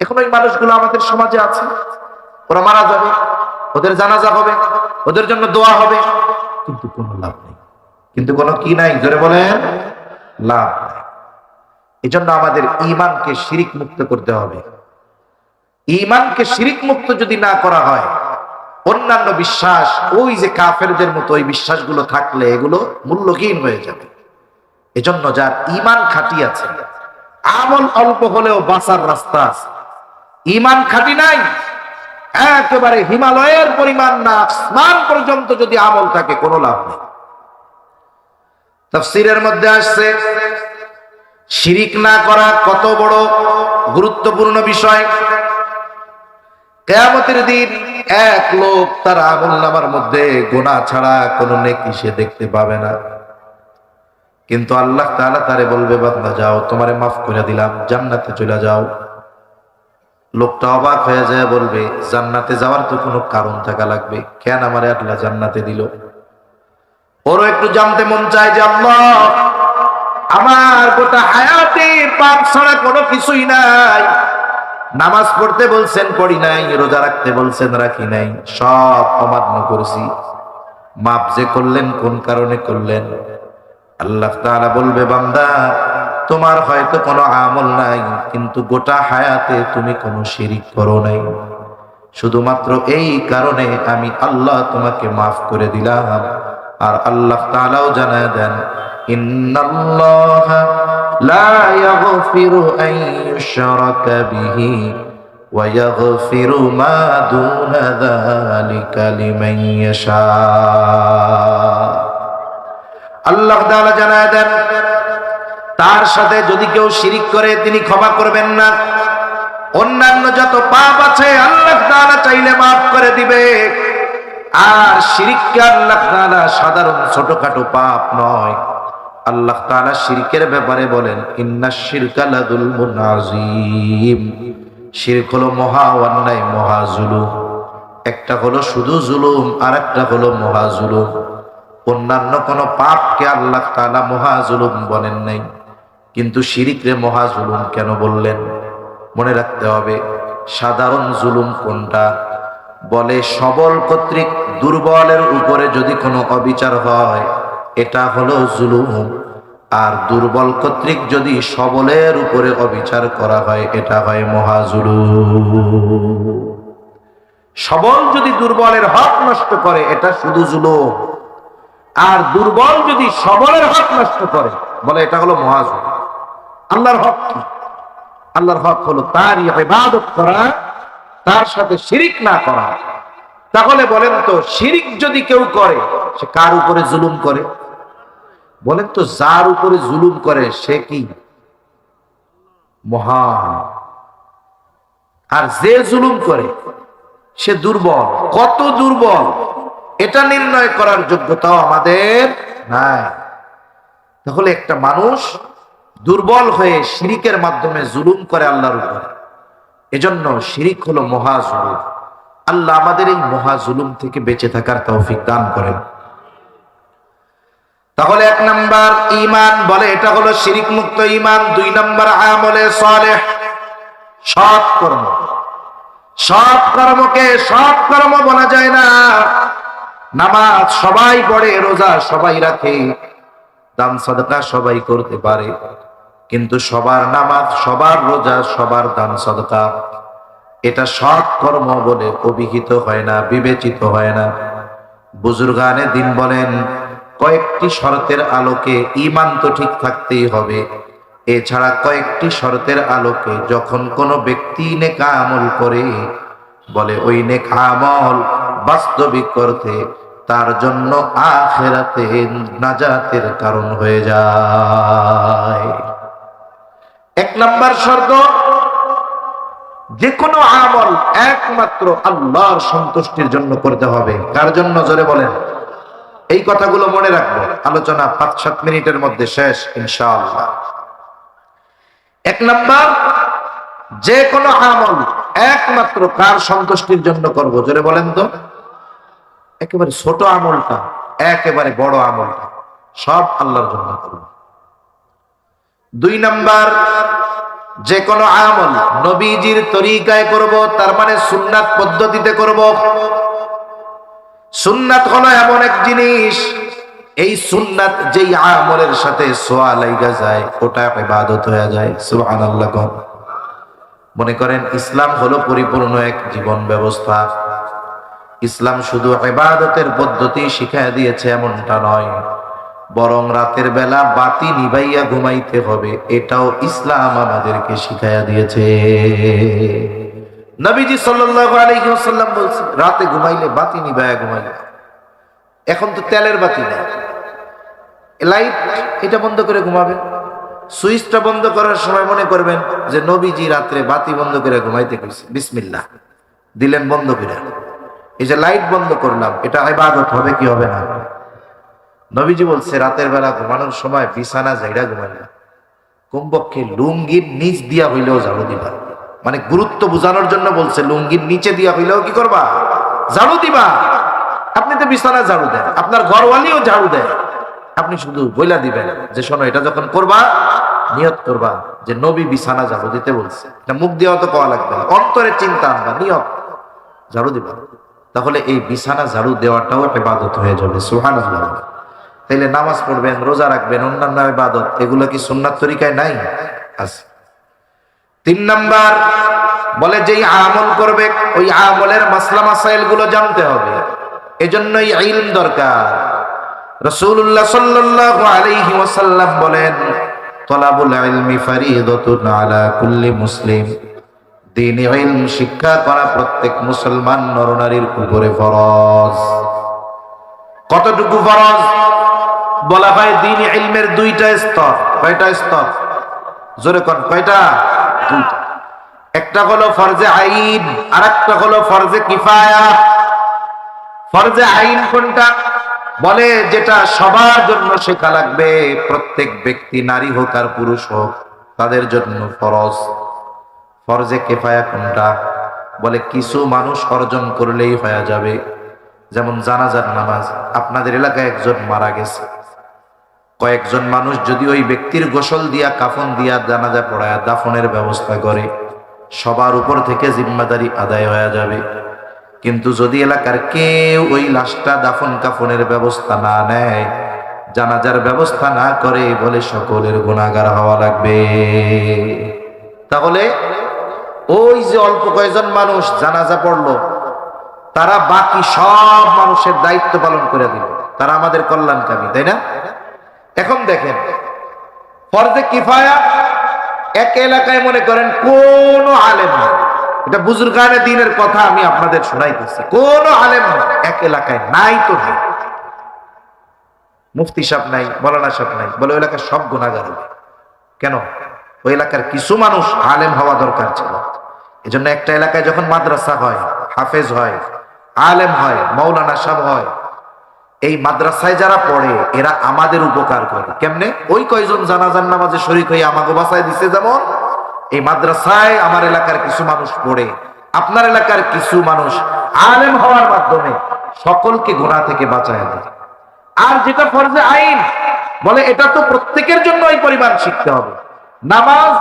এখন ওই মানুষগুলো আমাদের সমাজে আছে। ওরা মারা যাবে, ওদের জানাজা হবে, ওদের জন্য দোয়া হবে, কিন্তু কোনো লাভ নেই। কিন্তু কোনো কি নাই? জোরে বলেন, লাভ নাই। এই জন্য আমাদের ঈমানকে শিরিক মুক্ত করতে হবে। ঈমানকে শিরিক মুক্ত যদি না করা হয়, অন্যান্য বিশ্বাস, ওই যে কাফেরদের মতো ওই বিশ্বাসগুলো থাকলে এগুলো মূল্যহীন হয়ে যাবে। এজন্য যার ঈমান খাঁটি আছে, আমল অল্প হলেও বাঁচার রাস্তা আছে। ঈমান খাঁটি নাই, একেবারে হিমালয়ের পরিমাণ না, আসমান পর্যন্ত যদি আমল থাকে, কোনো লাভ নেই। তাফসীরের মধ্যে আসছে, শিরিক না করা কত বড় গুরুত্বপূর্ণ বিষয়। কিয়ামতের দিন এক লোক তার আমলনামার মধ্যে গুনাহ ছাড়া কোনো নেকি সে দেখতে পাবে না, কিন্তু আল্লাহ তাআলা তারে বলবে, বান্দা যাও, তোমারে মাফ করে দিলাম, জান্নাতে চলে যাও। লোকটা অবাক হয়ে যায়, বলবে জান্নাতে যাওয়ার তো কোনো কারণ থাকা লাগবে, কেন আমারে আল্লাহ জান্নাতে দিল? ওরও একটু জানতে মন চায় যে আল্লাহ, আমার গোটা হায়াতে পাপ ছাড়া কোনো কিছুই নাই। নামাজ পড়তে বলছেন পড়ি নাই, রোজা রাখতে বলছেন রাখি নাই, সব অমান্য করেছি। মাপ যে করলেন কোন কারণে করলেন? আল্লাহ তাআলা বলবে, বান্দা তোমার হয়তো কোনো আমল নাই, কিন্তু গোটা হায়াতে তুমি কোনো শিরিক করো নাই, শুধুমাত্র এই কারণে আমি আল্লাহ তোমাকে মাফ করে দিলাম। আর আল্লাহ তাআলাও জানায় দেন, ইন্নাল্লাহা লা ইয়াগফিরু আন ইউশরাকা বিহি ওয়া ইয়াগফিরু মা দুনা যালিকা লিমান ইয়াশা। আল্লাহ তাআলা জানায় দেন, তার সাথে যদি কেউ শিরিক করে তিনি ক্ষমা করবেন না। অন্যান্য যত পাপ আছে আল্লাহ তাআলা চাইলে মাফ করে দিবে, আর শিরিককে আল্লাহ তাআলা সাধারণ ছোটখাটো পাপ নয়। আল্লাহ তাআলা শিরকের ব্যাপারে বলেন, ইন্নাশ শিরকা লাযুলমুন আযীম। শিরক হলো মহা অন্যায়, মহা জুলুম। একটা হলো শুধু জুলুম, আর একটা হলো মহা জুলুম। অন্যান্য কোন পাপকে আল্লাহ তাআলা মহা জুলুম বলেন নাই, কিন্তু শিরকরে মহা জুলুম কেন বললেন? মনে রাখতে হবে, সাধারণ জুলুম কোনটা? বলে সবল কর্তৃক দুর্বলের উপরে যদি কোনো অবিচার হয় এটা হলো জুলুম, আর দুর্বল কর্তৃক যদি সবলের উপরে অবিচার করা হয় এটা হয় মহাজুলুম। সবল যদি দুর্বলের হক নষ্ট করে এটা শুধু জুলুম, আর দুর্বল যদি সবলের হক নষ্ট করে বলে এটা হলো মহাজুলুম। আল্লাহর হক কি? আল্লাহর হক হলো তার ইবাদত করা, তার সাথে শিরিক না করা। তাহলে বলেন তো শিরিক যদি কেউ করে সে কার উপরে জুলুম করে? বলেন তো যার উপরে জুলুম করে সে কি মহান, আর যে জুলুম করে সে দুর্বল। কত দুর্বল এটা নির্ণয় করার যোগ্যতাও আমাদের নাই। তাহলে একটা মানুষ দুর্বল হয়ে শিরিকের মাধ্যমে জুলুম করে আল্লাহর উপরে, এজন্য শিরিক হলো মহাজুলুম। আল্লাহ আমাদের এই মহাজুলুম থেকে বেঁচে থাকার তৌফিক দান করেন। তাহলে 1 নাম্বার ঈমান, বলে এটা হলো শিরিক মুক্ত ঈমান। 2 নাম্বার আমলে সালেহ, সৎ কর্ম। সৎ কর্মকে সৎ কর্ম বলা যায় না। নামাজ সবাই পড়ে, রোজা সবাই রাখে, দান সাদকা সবাই করতে পারে, কিন্তু সবার নামাজ, সবার রোজা, সবার দান সাদকা এটা সৎ কর্ম বলে অভিহিত হয় না, বিবেচিত হয় না। বুজুর্গানে দিন বলেন কয়েকটি শর্তের আলোকে ঈমান তো ঠিক থাকতেই হবে, এছাড়া কয়েকটি শর্তের আলোকে যখন কোনো ব্যক্তি নেক আমল করে বলে ওই নেক আমল বাস্তবিক করতে তার জন্য আখিরাতে নাজাতের কারণ হয়ে যায়। 1 নাম্বার শর্ত, যে কোনো আমল একমাত্র আল্লাহর সন্তুষ্টির জন্য করতে হবে। কার জন্য? জোরে বলেন। এই কথাগুলো মনে রাখবো, আলোচনা 5-7 মিনিটের মধ্যে শেষ ইনশাআল্লাহ। 1 নাম্বার, যে কোনো আমল একমাত্র কার সন্তুষ্টির জন্য করব? জোরে বলেন তো। একেবারে ছোট আমলটা, একেবারে বড় আমলটা সব আল্লাহর জন্য করব। 2 নাম্বার, যে কোনো আমল নবীজির তরিকায় করব, তার মানে সুন্নাত পদ্ধতিতে করব। সুন্নাত হলো এমন এক জিনিস, এই সুন্নাত যেই আমলের সাথে সোয়া লাইগা যায় ওটা ইবাদত হয়ে যায়। সুবহানাল্লাহ। মনে করেন ইসলাম হলো পরিপূর্ণ এক জীবন ব্যবস্থা। ইসলাম শুধু ইবাদতের পদ্ধতি শিখায় দিয়েছে এমনটা নয়, বরং রাতের বেলা বাতি নিভাইয়া ঘুমাইতে হবে এটাও ইসলাম আমাদেরকে শিখাইয়া দিয়েছে। নবীজি সাল্লাল্লাহু আলাইহি ওয়াসাল্লাম বলছেন রাতে ঘুমাইলে বাতি নিভাইয়া ঘুমাইলে। এখন তো তেলের বাতি নেই, লাইট এটা বন্ধ করে ঘুমাবেন। সুইচটা বন্ধ করার সময় মনে করবেন যে নবীজি রাত্রে বাতি বন্ধ করে ঘুমাইতে কইছে, বিসমিল্লাহ দিলেন বন্ধ করে। এই যে লাইট বন্ধ করলাম এটা ইবাদত হবে কি হবে না? নবীজি বলছে রাতের বেলা ঘুমানোর সময় বিছানা জায়গা ঘুমাইলা, কমপক্ষে লুঙ্গির নিচ দিয়া হইলেও ঝাড়ু দিবা। মানে গুরুত্ব বোঝানোর জন্য বলছে লুঙ্গির নিচে দিয়া হইলেও কি করবা? ঝাড়ু দিবা। আপনি তো বিছানা ঝাড়ু দেন, আপনার ঘরওয়ালিও ঝাড়ু দেয়, আপনি শুধু বইলা দিবেন যে শোনো এটা যখন করবা নিয়ত করবা যে নবী বিছানা ঝাড়ু দিতে বলছে। এটা মুখ দিয়ে অত কওয়া লাগবে না, অন্তরে চিন্তা আনবা, নিয়ত ঝাড়ু দিবা। তাহলে এই বিছানা ঝাড়ু দেওয়াটাও ইবাদত হয়ে যাবে। সুবহানাল্লাহ। তাইলে নামাজ পড়বেন, রোজা রাখবেন, অন্যান্য ইবাদত এগুলো কি সুন্নাত তরিকায় নাই? আছে। 3 নাম্বার বলে যেই আমল করবে ওই আমলের মাসলা মাসাইল গুলো জানতে হবে, এজন্যই ইলম দরকার। রাসূলুল্লাহ সাল্লাল্লাহু আলাইহি ওয়াসাল্লাম বলেন তলাবুল ইলমি ফরিদাতুন আলা কুল্লি মুসলিম, দ্বীনি ইলম শিক্ষা করা প্রত্যেক মুসলমান নরনারীর উপরে ফরজ। কতটুকু ফরজ? বলা হয় দ্বীনি ইলমের 2টা স্তর। কয়টা স্তর? জোরে কোন কয়টা? 2টা। একটা হলো ফরজে আইন, আরেকটা হলো ফরজে কিফায়া। ফরজে আইন কোনটা? বলে যেটা সবার জন্য শেখা লাগবে, প্রত্যেক ব্যক্তি নারী হোক আর পুরুষ হোক তাদের জন্য ফরজ। ফরজে কিফায়া কোনটা? বলে কিছু মানুষ অর্জন করলেই হয়ে যাবে, যেমন জানাজার নামাজ। আপনাদের এলাকায় একজন মারা গেছে, কয়েকজন মানুষ যদি ওই ব্যক্তির গোসল দিয়া কাফন দিয়া জানাজা পড়ায় দাফনের ব্যবস্থা করে, সবার উপর থেকে জিম্মাদারি আদায় হয়ে যাবে। কিন্তু যদি এলাকার কেউ ওই লাশটা দাফন কাফনের ব্যবস্থা না নেয়, জানাজার ব্যবস্থা না করে, বলে সকলের গুনাহগার হওয়া লাগবে। তাহলে ওই যে অল্প কয়েকজন মানুষ জানাজা পড়লো, তারা বাকি সব মানুষের দায়িত্ব পালন করে দিল, তারা আমাদের কল্যাণকামী, তাই না? এখন দেখেন, ফরজে কিফায়া এক এলাকায় মনে করেন কোন আলেম নাই, এটা বুজুর্গানে দ্বীনের কথা আমি আপনাদের শোনাইতেছি, কোন আলেম এক এলাকায় নাই, তো নাই, মুফতি সাহেব নাই, মৌলানা সাহেব নাই, বলে ওই এলাকার সব গুনাহগার হবে। কেন? ওই এলাকার কিছু মানুষ আলেম হওয়া দরকার ছিল। এজন্য একটা এলাকায় যখন মাদ্রাসা হয়, হাফেজ হয়, আলেম হয়, মৌলানা সাহেব হয়, এই মাদ্রাসায় যারা পড়ে এরা আমাদের উপকার করে। কেমনে? ওই কয়জন জানাজার নামাজে শরীক হয়ে আমাকে বাঁচায় দিছে, যেমন এই মাদ্রাসায় আমার এলাকার কিছু মানুষ পড়ে, আপনার এলাকার কিছু মানুষ আলেম হওয়ার মাধ্যমে সকলকে গুনাহ থেকে বাঁচায় দেয়। আর যেটা ফরজে আইন, বলে এটা তো প্রত্যেকের জন্য এই পরিমাণ শিখতে হবে। নামাজ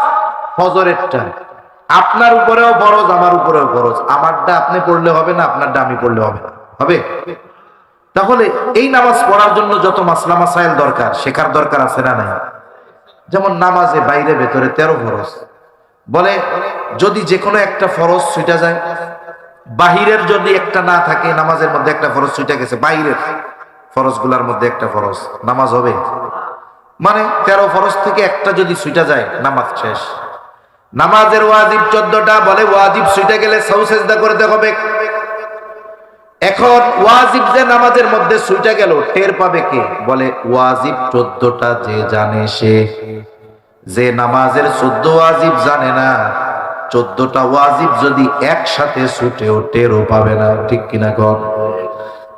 ফজরেরটা আপনার উপরেও ফরজ, আমার উপরেও ফরজ, আমারটা আপনি পড়লে হবে না, আপনারটা আমি পড়লে হবে না, হবে? তাহলে এই নামাজ পড়ার জন্য যত মাসলা মাসাইল দরকার, শেখার দরকার আছে না নাই? যেমন নামাজে বাইরে ভেতরে 13 ফরজ, বলে যদি যে কোনো একটা ফরজ ছুটা যায়, বাহিরের যদি একটা না থাকে, নামাজের মধ্যে একটা ফরজ ছুটে গেছে, বাইরের ফরজগুলোর মধ্যে একটা ফরজ, নামাজ হবে? মানে 13 ফরজ থেকে একটা যদি ছুটা যায়, নামাজ শেষ। নামাজের ওয়াজিব 14টা, বলে ওয়াজিব ছুটে গেলে সাউ সেজদা করতে হবে। এখন ওয়াজিব যে নামাজের মধ্যে ছুটে গেল, টের পাবে কে? বলে ওয়াজিব 14টা যে জানে সে। যে নামাজের 14 ওয়াজিব জানে না, 14টা ওয়াজিব যদি একসাথে ছুটেও টেরও পাবে না, ঠিক কিনা কন?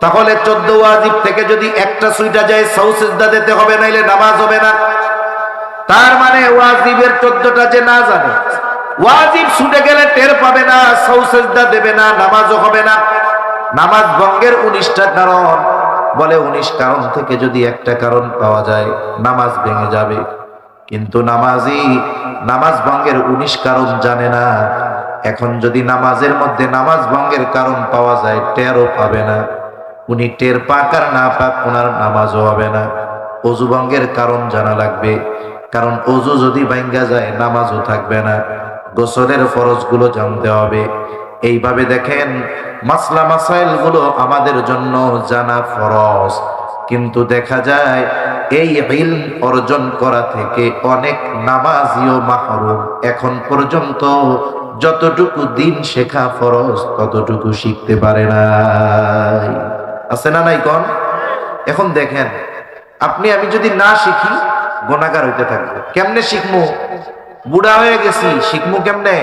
তাহলে 14 ওয়াজিব থেকে যদি একটা ছুটা যায়, সাউ সেজদা দিতে হবে, নাইলে নামাজ হবে না। তার মানে ওয়াজিবের 14টা যে না জানে, ওয়াজিব ছুটে গেলে টের পাবে না, সাউ সেজদা দেবে না, নামাজও হবে না। নামাজ ভঙ্গের 19টা কারণ, বলে 19 কারণ থেকে যদি একটা কারণ পাওয়া যায়, নামাজ ভেঙে যাবে। কিন্তু নামাজি নামাজ ভঙ্গের 19 কারণ জানে না। এখন যদি নামাজের মধ্যে নামাজ ভঙ্গের কারণ পাওয়া যায়, টেরও পাবে না। উনি টের পাক আর না পাক, ওনার নামাজও হবে না। ওযু ভঙ্গের কারণ জানা লাগবে, কারণ ওযু যদি ভাঙ্গা যায়, নামাজও থাকবে না। গোসলের ফরজগুলো জানতে হবে। এইভাবে দেখেন, মাসলা মাসাইল গুলো আমাদের জন্য জানা ফরজ, কিন্তু দেখা যায় এই ইলম অর্জন করা থেকে অনেক নামাজিও মাহরুম। এখন পর্যন্ত যতটুকু দিন শেখা ফরজ, ততটুকু শিখতে পারে নাই। আছে না নাই কোন? এখন দেখেন, আপনি আমি যদি না শিখি, গুনাহগার হইতে থাকবো। কেমনে শিখবো? বুড়া হয়ে গেছি, শিখবো কেমনে?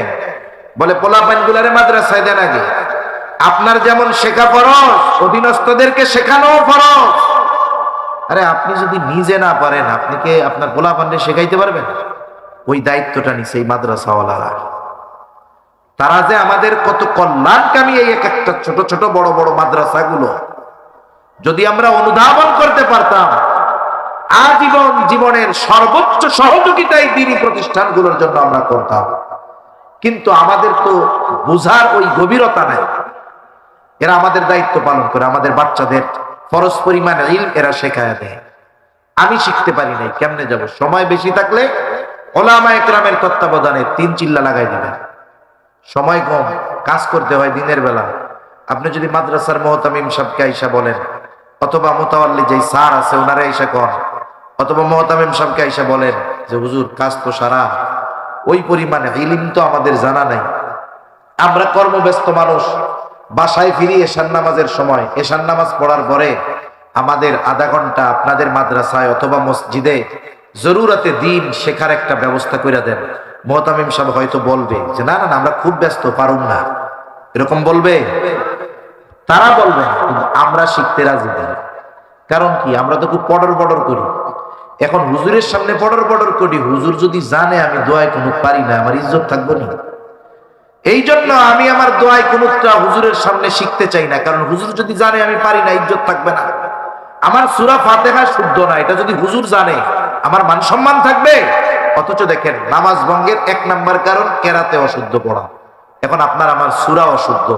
বলে পোলাপান গুলারে মাদ্রাসায় দেন আগে। আপনার যেমন শেখা ফরজ, অধীনস্থদেরকে শেখানো ফরজ। আরে আপনি যদি নিজে না পারেন, আপনি কি আপনার পোলাপানকে শেখাইতে পারবেন? ওই দায়িত্বটা নিছে এই মাদ্রাসাওয়ালারা। তারা যে আমাদের কত কল্যাণকামী, এই এক একটা ছোট ছোট বড় বড় মাদ্রাসাগুলো যদি আমরা অনুধাবন করতে পারতাম, আজীবন জীবনের সর্বোচ্চ সহযোগিতাই দ্বীনি প্রতিষ্ঠানগুলোর জন্য আমরা করতাম। কিন্তু আমাদের তো বোঝার ওই গভীরতা নাই। এরা আমাদের দায়িত্ব পালন করে, আমাদের বাচ্চাদের ফরজ পরিমাণ ইলম এরা শেখায় দেয়। আমি শিখতে পারি নাই, কেমনে যাব? সময় বেশি থাকলে ওলামা একরামের তত্ত্বাবধানে 3 চিল্লা লাগাই দিবেন। সময় কম, কাজ করতে হয় দিনের বেলা। আপনি যদি মাদ্রাসার মুহতামিম সাহেবকে আইসা বলেন, অথবা মুতাওয়াল্লি যেই স্যার আছে ওনারা আইসা কর, অথবা মুহতামিম সাহেবকে আইসা বলেন যে হুজুর কাজ তো সারা, ওই পরিমাণে ইলম তো আমাদের জানা নাই। আমরা কর্মব্যস্ত মানুষ, বাসায় ফিরি এশার নামাজের সময়, এশার নামাজ পড়ার পরে আমাদের আধা ঘন্টা আপনাদের মাদ্রাসায় অথবা মসজিদে জরুরাতে দিন শেখার একটা ব্যবস্থা করে দেন। মুহতামিম সাহেব হয়তো বলবে যে না না, আমরা খুব ব্যস্ত, পারুম না, এরকম বলবে। তারা বলবে না, কিন্তু আমরা শিখতে রাজি নেই। কারণ কি? আমরা তো খুব পডর পডর করি। এখন হুজুরের সামনে পডর পডর করি, হুজুর যদি জানে আমি দোয়ায় কোনো পারি না, আমার ইজ্জত থাকবো না। এই জন্য আমি আমার দোয়ায় কুনুতটা হুজুরের সামনে শিখতে চাই না, কারণ হুজুর যদি জানে আমি পারি না, ইজ্জত থাকবে না। আমার সূরা ফাতিহা শুদ্ধ না, এটা যদি হুজুর জানে, আমার মান সম্মান থাকবে। অথচ দেখেন, নামাজ ভঙ্গের 1 নাম্বার কারণ কেরাতে অশুদ্ধ পড়া। এখন আপনার আমার সূরা অশুদ্ধ,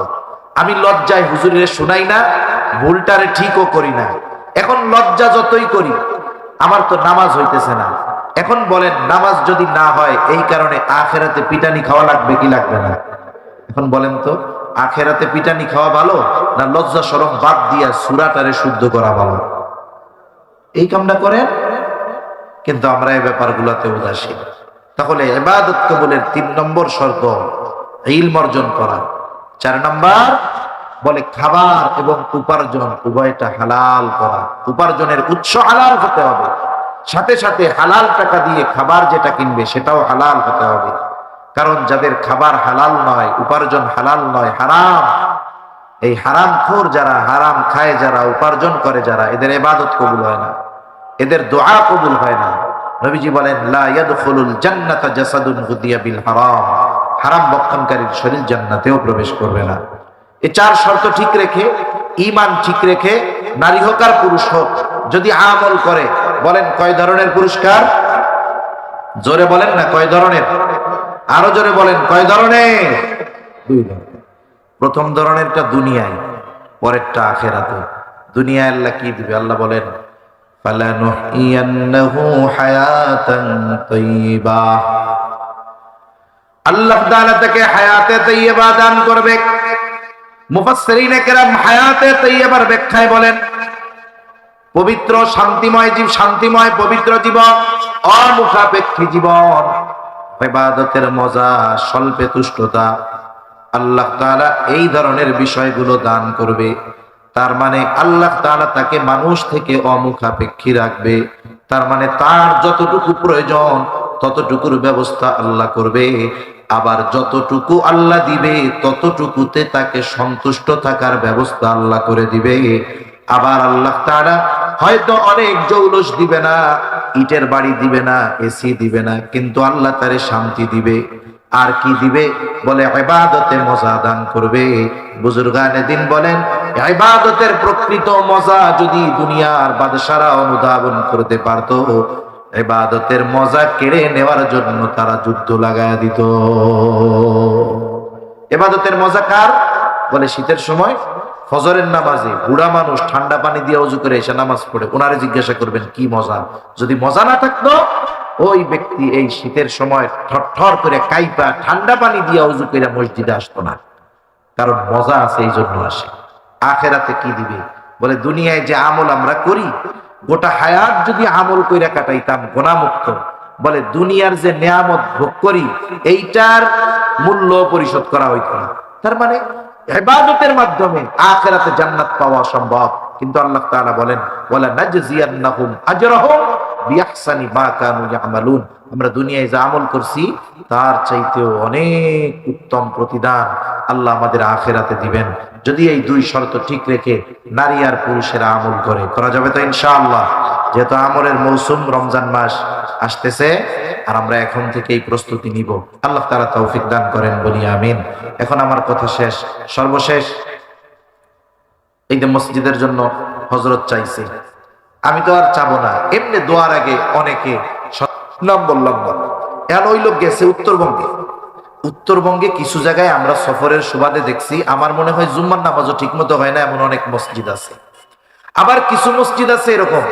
আমি লজ্জায় হুজুরের শোনাই না, ভুলটারে ঠিকও করি না। এখন লজ্জা যতই করি আমার তো নামাজ হইতেছে না। এখন বলেন নামাজ যদি না হয় এই কারণে আখেরাতে পিটানি খাওয়া লাগবে কি লাগবে না? এখন বলেন তো আখেরাতে পিটানি খাওয়া ভালো না লজ্জা শরম বাদ দিয়া সূরাটারে শুদ্ধ করা ভালো? এই কামটা করেন, কিন্তু আমরা এই ব্যাপারগুলোতে উদাসীন। তাহলে ইবাদত কবুলের 3 নম্বর শর্ত ইলম অর্জন করা। 4 নম্বর বলে খাবার এবং উপার্জন উভয়টা হালাল করা। উপার্জনের উৎস হালাল হতে হবে, সাথে সাথে হালাল টাকা দিয়ে খাবার যেটা কিনবে সেটাও হালাল হতে হবে। কারণ যাদের খাবার হালাল নয়, উপার্জন হালাল নয়, হারাম, এই হারামখোর যারা, হারাম খায় যারা, উপার্জন করে যারা, এদের ইবাদত কবুল হয় না, এদের দোয়া কবুল হয় না। নবীজি বলেন লা ইয়াদখুলুল জান্নাতা জাসাদুন গুদিয়া বিল হারাম, হারাম ভক্ষণকারীর শরীর জান্নাতেও প্রবেশ করবে না। এই 4 শর্ত ঠিক রেখে, ঈমান ঠিক রেখে, নারী হোক আর পুরুষ হোক, যদি আমল করে, বলেন কয় ধরনের পুরস্কার? জোরে বলেন না কয় ধরনের? আরো জোরে বলেন কয় ধরনের? 2 ধরনের। প্রথম ধরনেরটা দুনিয়ায়, পরেরটা আখিরাতে। দুনিয়ায় আল্লাহ কি দিবে? আল্লাহ বলেন ফালানুহইয়ান্নাহু হায়াতান তাইয়্যিবা, আল্লাহ তাআলা তাকে হায়াতে তাইয়্যিবা দান করবে। মুফাসসিরিনে কেরাম হায়াতে তাইয়্যিবার ব্যাখ্যায় বলেন পবিত্র শান্তিময় জীব, শান্তিময় পবিত্র জীবন, অমুখাপেক্ষী জীবন, ইবাদতের মজা, স্বল্পে তুষ্টতা, আল্লাহ তাআলা এই ধরনের বিষয়গুলো দান করবে। তার মানে আল্লাহ তাআলা তাকে মানুষ থেকে অমুখাপেক্ষী রাখবে। তার মানে তার যতটুকু প্রয়োজন ততটুকুর ব্যবস্থা আল্লাহ করবে। আবার যতটুকু আল্লাহ দিবে ততটুকুতে তাকে সন্তুষ্ট থাকার ব্যবস্থা আল্লাহ করে দিবে। আবার আল্লাহ তাআলা হয়তো অনেক জৌলুস দিবে না, ইটের বাড়ি দিবে না, এসি দিবে না, কিন্তু আল্লাহ তারে শান্তি দিবে। আর কি দিবে? বলে ইবাদতে মজা দান করবে। বুজুর্গানে দিন বলেন ইবাদতের প্রকৃত মজা যদি দুনিয়ার বাদশারা অনুধাবন করতে পারতো, ইবাদতের মজা কেড়ে নেওয়ার জন্য তারা যুদ্ধ লাগায়া দিত। ইবাদতের মজা কার? বলে শীতের সময় ফজরের নামাজে বুড়া মানুষ ঠান্ডা পানি দিয়ে ওযু করে এসে নামাজ পড়ে, ওনারে জিজ্ঞাসা করবেন কি মজা। যদি মজা না থাকতো ওই ব্যক্তি এই শীতের সময় থরথর করে কাইপা ঠান্ডা পানি দিয়ে ওযু করে মসজিদে আসতো না। কারণ মজা আছে, এই জন্য আসে। আখেরাতে কি দিবে? বলে দুনিয়ায় যে আমল আমরা করি, গোটা হায়াত যদি আমল কইরা কাটাইতাম গুনাহমুক্ত, বলে দুনিয়ার যে নেয়ামত ভোগ করি এইটার মূল্য পরিশোধ করা হইতো না। তার মানে ইবাদতের মাধ্যমে আখিরাতে জান্নাত পাওয়া সম্ভব। কিন্তু আল্লাহ তাআলা বলেন ওয়ালা নাজজিয়ান্নাহুম আজরাহুম বিআহসানি মা কানু ইয়ামালুন, আমরা দুনিয়ায় যা আমল করছি তার চাইতেও অনেক উত্তম প্রতিদান আল্লাহ আমাদের আখিরাতে দিবেন, যদি এই 2 শর্ত ঠিক রেখে নারী আর পুরুষেরা আমল করে। করা যাবে তো ইনশাআল্লাহ? যেহেতু আমলের মৌসুম, রমজান মাস আসতেছে, আর আমরা এখন থেকেই প্রস্তুতি নিব। আল্লাহ তাআলা তৌফিক দান করেন, বলি আমিন। এখন আমার কথা শেষ, সর্বশেষ এই যে মসজিদের জন্য হযরত চাইছে, আমি তো আর চাবো না। এমনি দোয়ার আগে অনেকে নাম বললাম না, এখন ওই লোক গেছে উত্তরবঙ্গে। উত্তরবঙ্গে কিছু জায়গায় আমরা সফরের সুবাদে দেখছি, আমার মনে হয় জুম্মার নামাজও ঠিক মতো হয় না, এমন অনেক মসজিদ আছে। আবার কিছু মসজিদ আছে এরকম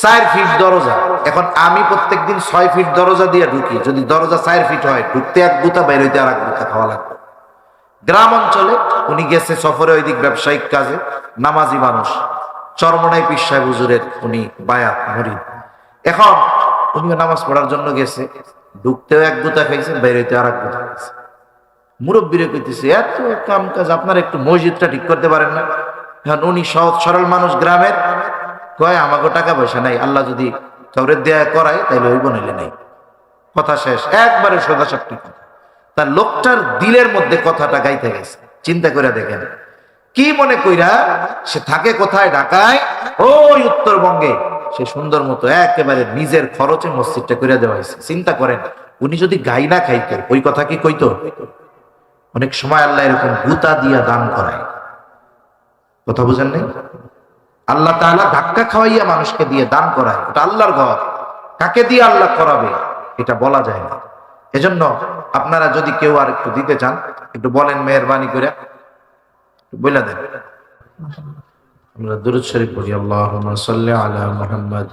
4 ফিট দরজা। এখন আমি প্রত্যেকদিন 6 ফিট দরজা দিয়ে ঢুকি, যদি দরজা 4 ফিট হয়, ঢুকতে 1 গুতা, বের হইতে আর 1 গুতা খাওয়া লাগবে। গ্রাম অঞ্চলে উনি গেছে সফরে, ওই দিক ব্যবসায়িক কাজে, নামাজি মানুষ, চরমনাই পীর সাহেব হুজুরের উনি বায়াত মুরিদ। এখন উনিও নামাজ পড়ার জন্য গেছে, ঢুকতেও 1 গুতা খাইছে, বের হইতে আর 1 গুতা খাইছে। মুরব্বীরে কইতেছে এত কাম কাজ, আপনারা একটু মসজিদটা ঠিক করতে পারেন না? এখন উনি সহজ সরল মানুষ, গ্রামের, কয় আমাকে টাকা পয়সা নাই, আল্লাহ যদি কাউরে দেয়া করায় তাইলে ওই বনাইলে নাই। কথা শেষ, একবারে সোজাসাপটি কথা। তার লোকটার দিলের মধ্যে কথাটা গাইতে গেছে। চিন্তা করে দেখেন কি মনে কইরা সে থাকে কোথায়? ঢাকায়, ওই উত্তরবঙ্গে। সে সুন্দর মতো একেবারে নিজের খরচে মসজিদটা করে দেওয়া হয়েছে। চিন্তা করেন উনি যদি গাই না খাইতেন ওই কথা কি কইতো? অনেক সময় আল্লাহ এরকম গুতা দিয়া দান করায়। কথা বুঝেন নাই? আল্লাহ তাআলা ধাক্কা খাওয়াইয়া মানুষকে দিয়ে দান করায়। এটা আল্লাহর ঘর, কাকে দিয়ে আল্লাহ করাবে এটা বলা যায় না। এজন্য আপনারা যদি কেউ আর একটু দিতে চান একটু বলেন, মেহেরবানি করে বলে দেন। আমরা দুরূদ শরীফ পড়ি। আল্লাহুম্মা সাল্লি আলা মুহাম্মদ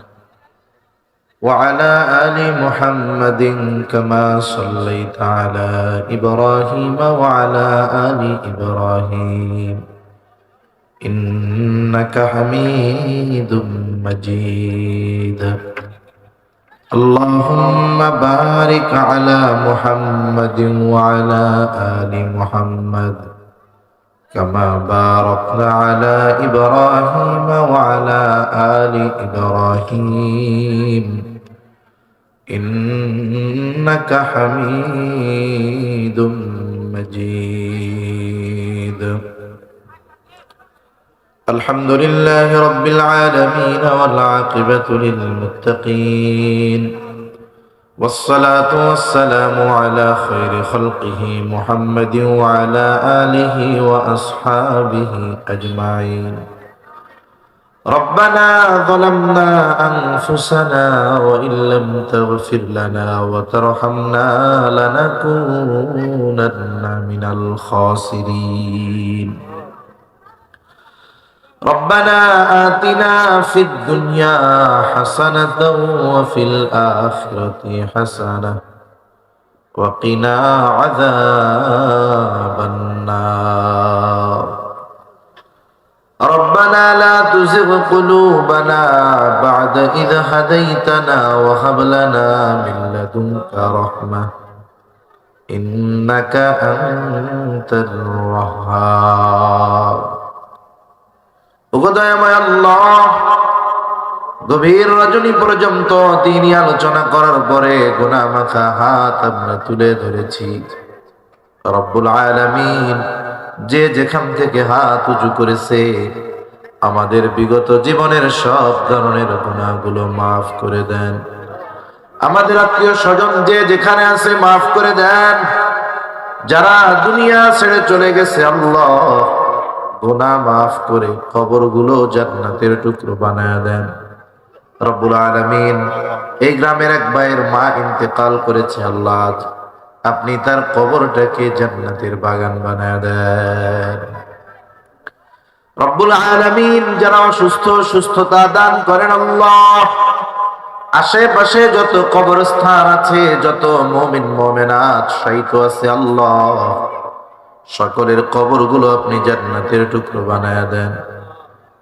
ওয়া আলা আলি মুহাম্মাদিন কামা সাল্লাইতা আলা ইব্রাহিম ওয়া আলা আলি ইব্রাহিম ইন্নাকা হামিদুম মাজিদ। اللهم بارك على محمد وعلى آل محمد كما باركنا على إبراهيم وعلى آل إبراهيم إنك حميد مجيد. الحمد لله رب العالمين والعاقبة للمتقين والصلاة والسلام على خير خلقه محمد وعلى آله وأصحابه أجمعين. ربنا ظلمنا أنفسنا وإن لم تغفر لنا وترحمنا لنكونن من الخاسرين. ربنا آتنا في الدنيا حسنة وفي الآخرة حسنة وقنا عذاب النار. ربنا لا تزغ قلوبنا بعد إذ هديتنا وهب لنا من لدنك رحمة إنك أنت الوهاب. দয়াময় আল্লাহ, গভীর রজনী পর্যন্ত তিনি আলোচনা করার পরে গুনাহ মাখা হাত আমরা তুলে ধরেছি। রব্বুল আলামিন, যে যেখান থেকে হাত উঁচু করেছে আমাদের বিগত জীবনের সব ধরনের গুনাহগুলো মাফ করে দেন। আমাদের আত্মীয় স্বজন যে যেখানে আছে মাফ করে দেন। যারা দুনিয়া ছেড়ে চলে গেছে আল্লাহ, গুনাহ মাফ করে কবরগুলো জান্নাতের টুকরো বানায় দেন। রব্বুল আলামিন, এই গ্রামের এক ভাইয়ের মা ইন্তেকাল করেছে আল্লাহ, আপনি তার কবরটাকে জান্নাতের বাগান বানায় দেন। রব্বুল আলামিন, যারা অসুস্থ সুস্থতা দান করেন আল্লাহ। আশেপাশে যত কবরস্থান আছে, যত মুমিন মুমিনাত শায়িত আছে আল্লাহ, সকলের কবরগুলো আপনি জান্নাতের টুকরো বানায়া দেন।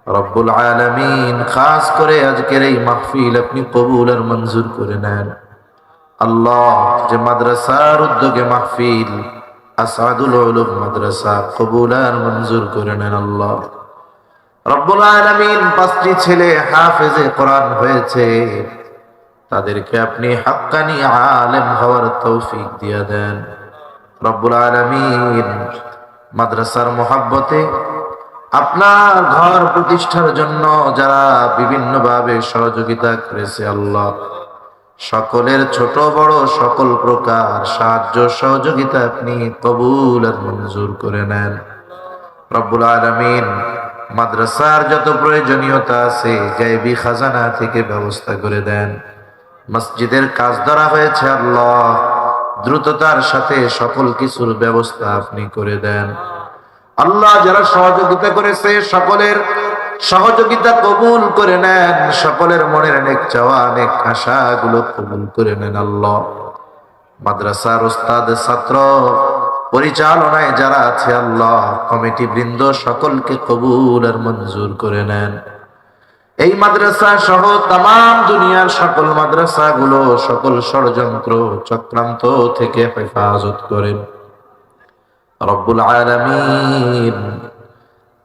রব্বুল আলামিন, খাস করে আজকের এই মাহফিল আপনি কবুল আর মঞ্জুর করে নেন আল্লাহ। যে মাদ্রাসার উদ্যোগে মাহফিল, আসাদুল উলুম মাদ্রাসা, কবুল আর মঞ্জুর করে নেন আল্লাহ। রব্বুল আলামিন, 5টি ছেলে হাফেজে কোরআন হয়েছে, তাদেরকে আপনি হাক্কানি আলেম হওয়ার তৌফিক দিয়ে দেন। রব্বুল আলামিন, মাদ্রাসার মহব্বতে আপনার ঘর প্রতিষ্ঠার জন্য যারা বিভিন্নভাবে সহযোগিতা করেছে আল্লাহ, সকলের ছোট বড় সকল প্রকার সাহায্য সহযোগিতা আপনি কবুল আর মঞ্জুর করে নেন। রব্বুল আলামিন, মাদ্রাসার যত প্রয়োজনীয়তা আছে গায়বী খাজানা থেকে ব্যবস্থা করে দেন। মসজিদের কাজ ধরা হয়েছে আল্লাহ, দ্রুততার সাথে সকল কিছুর ব্যবস্থা আপনি করে দেন আল্লাহ। যারা সহযোগিতা করেছে সকলের সহযোগিতা কবুল করে নেন। সকলের মনের নেক চাওয়া নেক আশাগুলো কবুল করে নেন আল্লাহ। মাদ্রাসার উস্তাদ ছাত্র পরিচালনায় যারা আছে আল্লাহ, কমিটি বৃন্দ সকলকে কবুল আর মঞ্জুর করে নেন। এই মাদ্রাসা সহ তাম দুনিয়ার সকল মাদ্রাসাগুলো সকল ষড়যন্ত্র চক্রান্ত থেকে হেফাজত করেন রব্বুল আলামিন।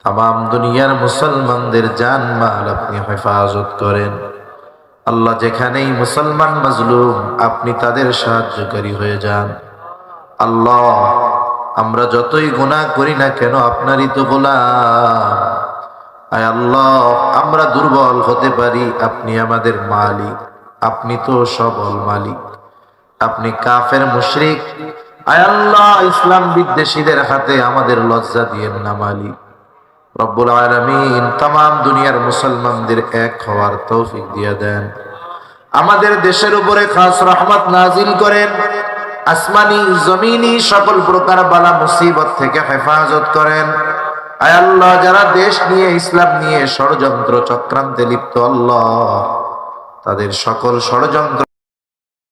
তাম দুনিয়ার মুসলমানদের জানমাল আপনি হেফাজত করেন আল্লাহ। যেখানেই মুসলমান মাজলুম, আপনি তাদের সাহায্যকারী হয়ে যান আল্লাহ। আমরা যতই গুনাহ করি না কেন আপনারই তো গোলাম। আয় আল্লাহ, আমরা দুর্বল হতে পারি, আপনি আমাদের মালিক, আপনি তো সবল মালিক। আপনি কাফের মুশরিক আয় আল্লাহ ইসলাম বিদ্বেষীদের হাতে আমাদের লজ্জা দিয়েন না মালিক। রব্বুল আলামিন, তাম দুনিয়ার মুসলমানদের এক হওয়ার তৌফিক দিয়ে দেন। আমাদের দেশের উপরে খাস রহমত নাজিল করেন। আসমানি জমিনি সকল প্রকার বালা মুসিবত থেকে হেফাজত করেন। আয় আল্লাহ, যারা দেশ নিয়ে ইসলাম নিয়ে ষড়যন্ত্র চক্রান্তে লিপ্ত আল্লাহ, তাদের সকল ষড়যন্ত্র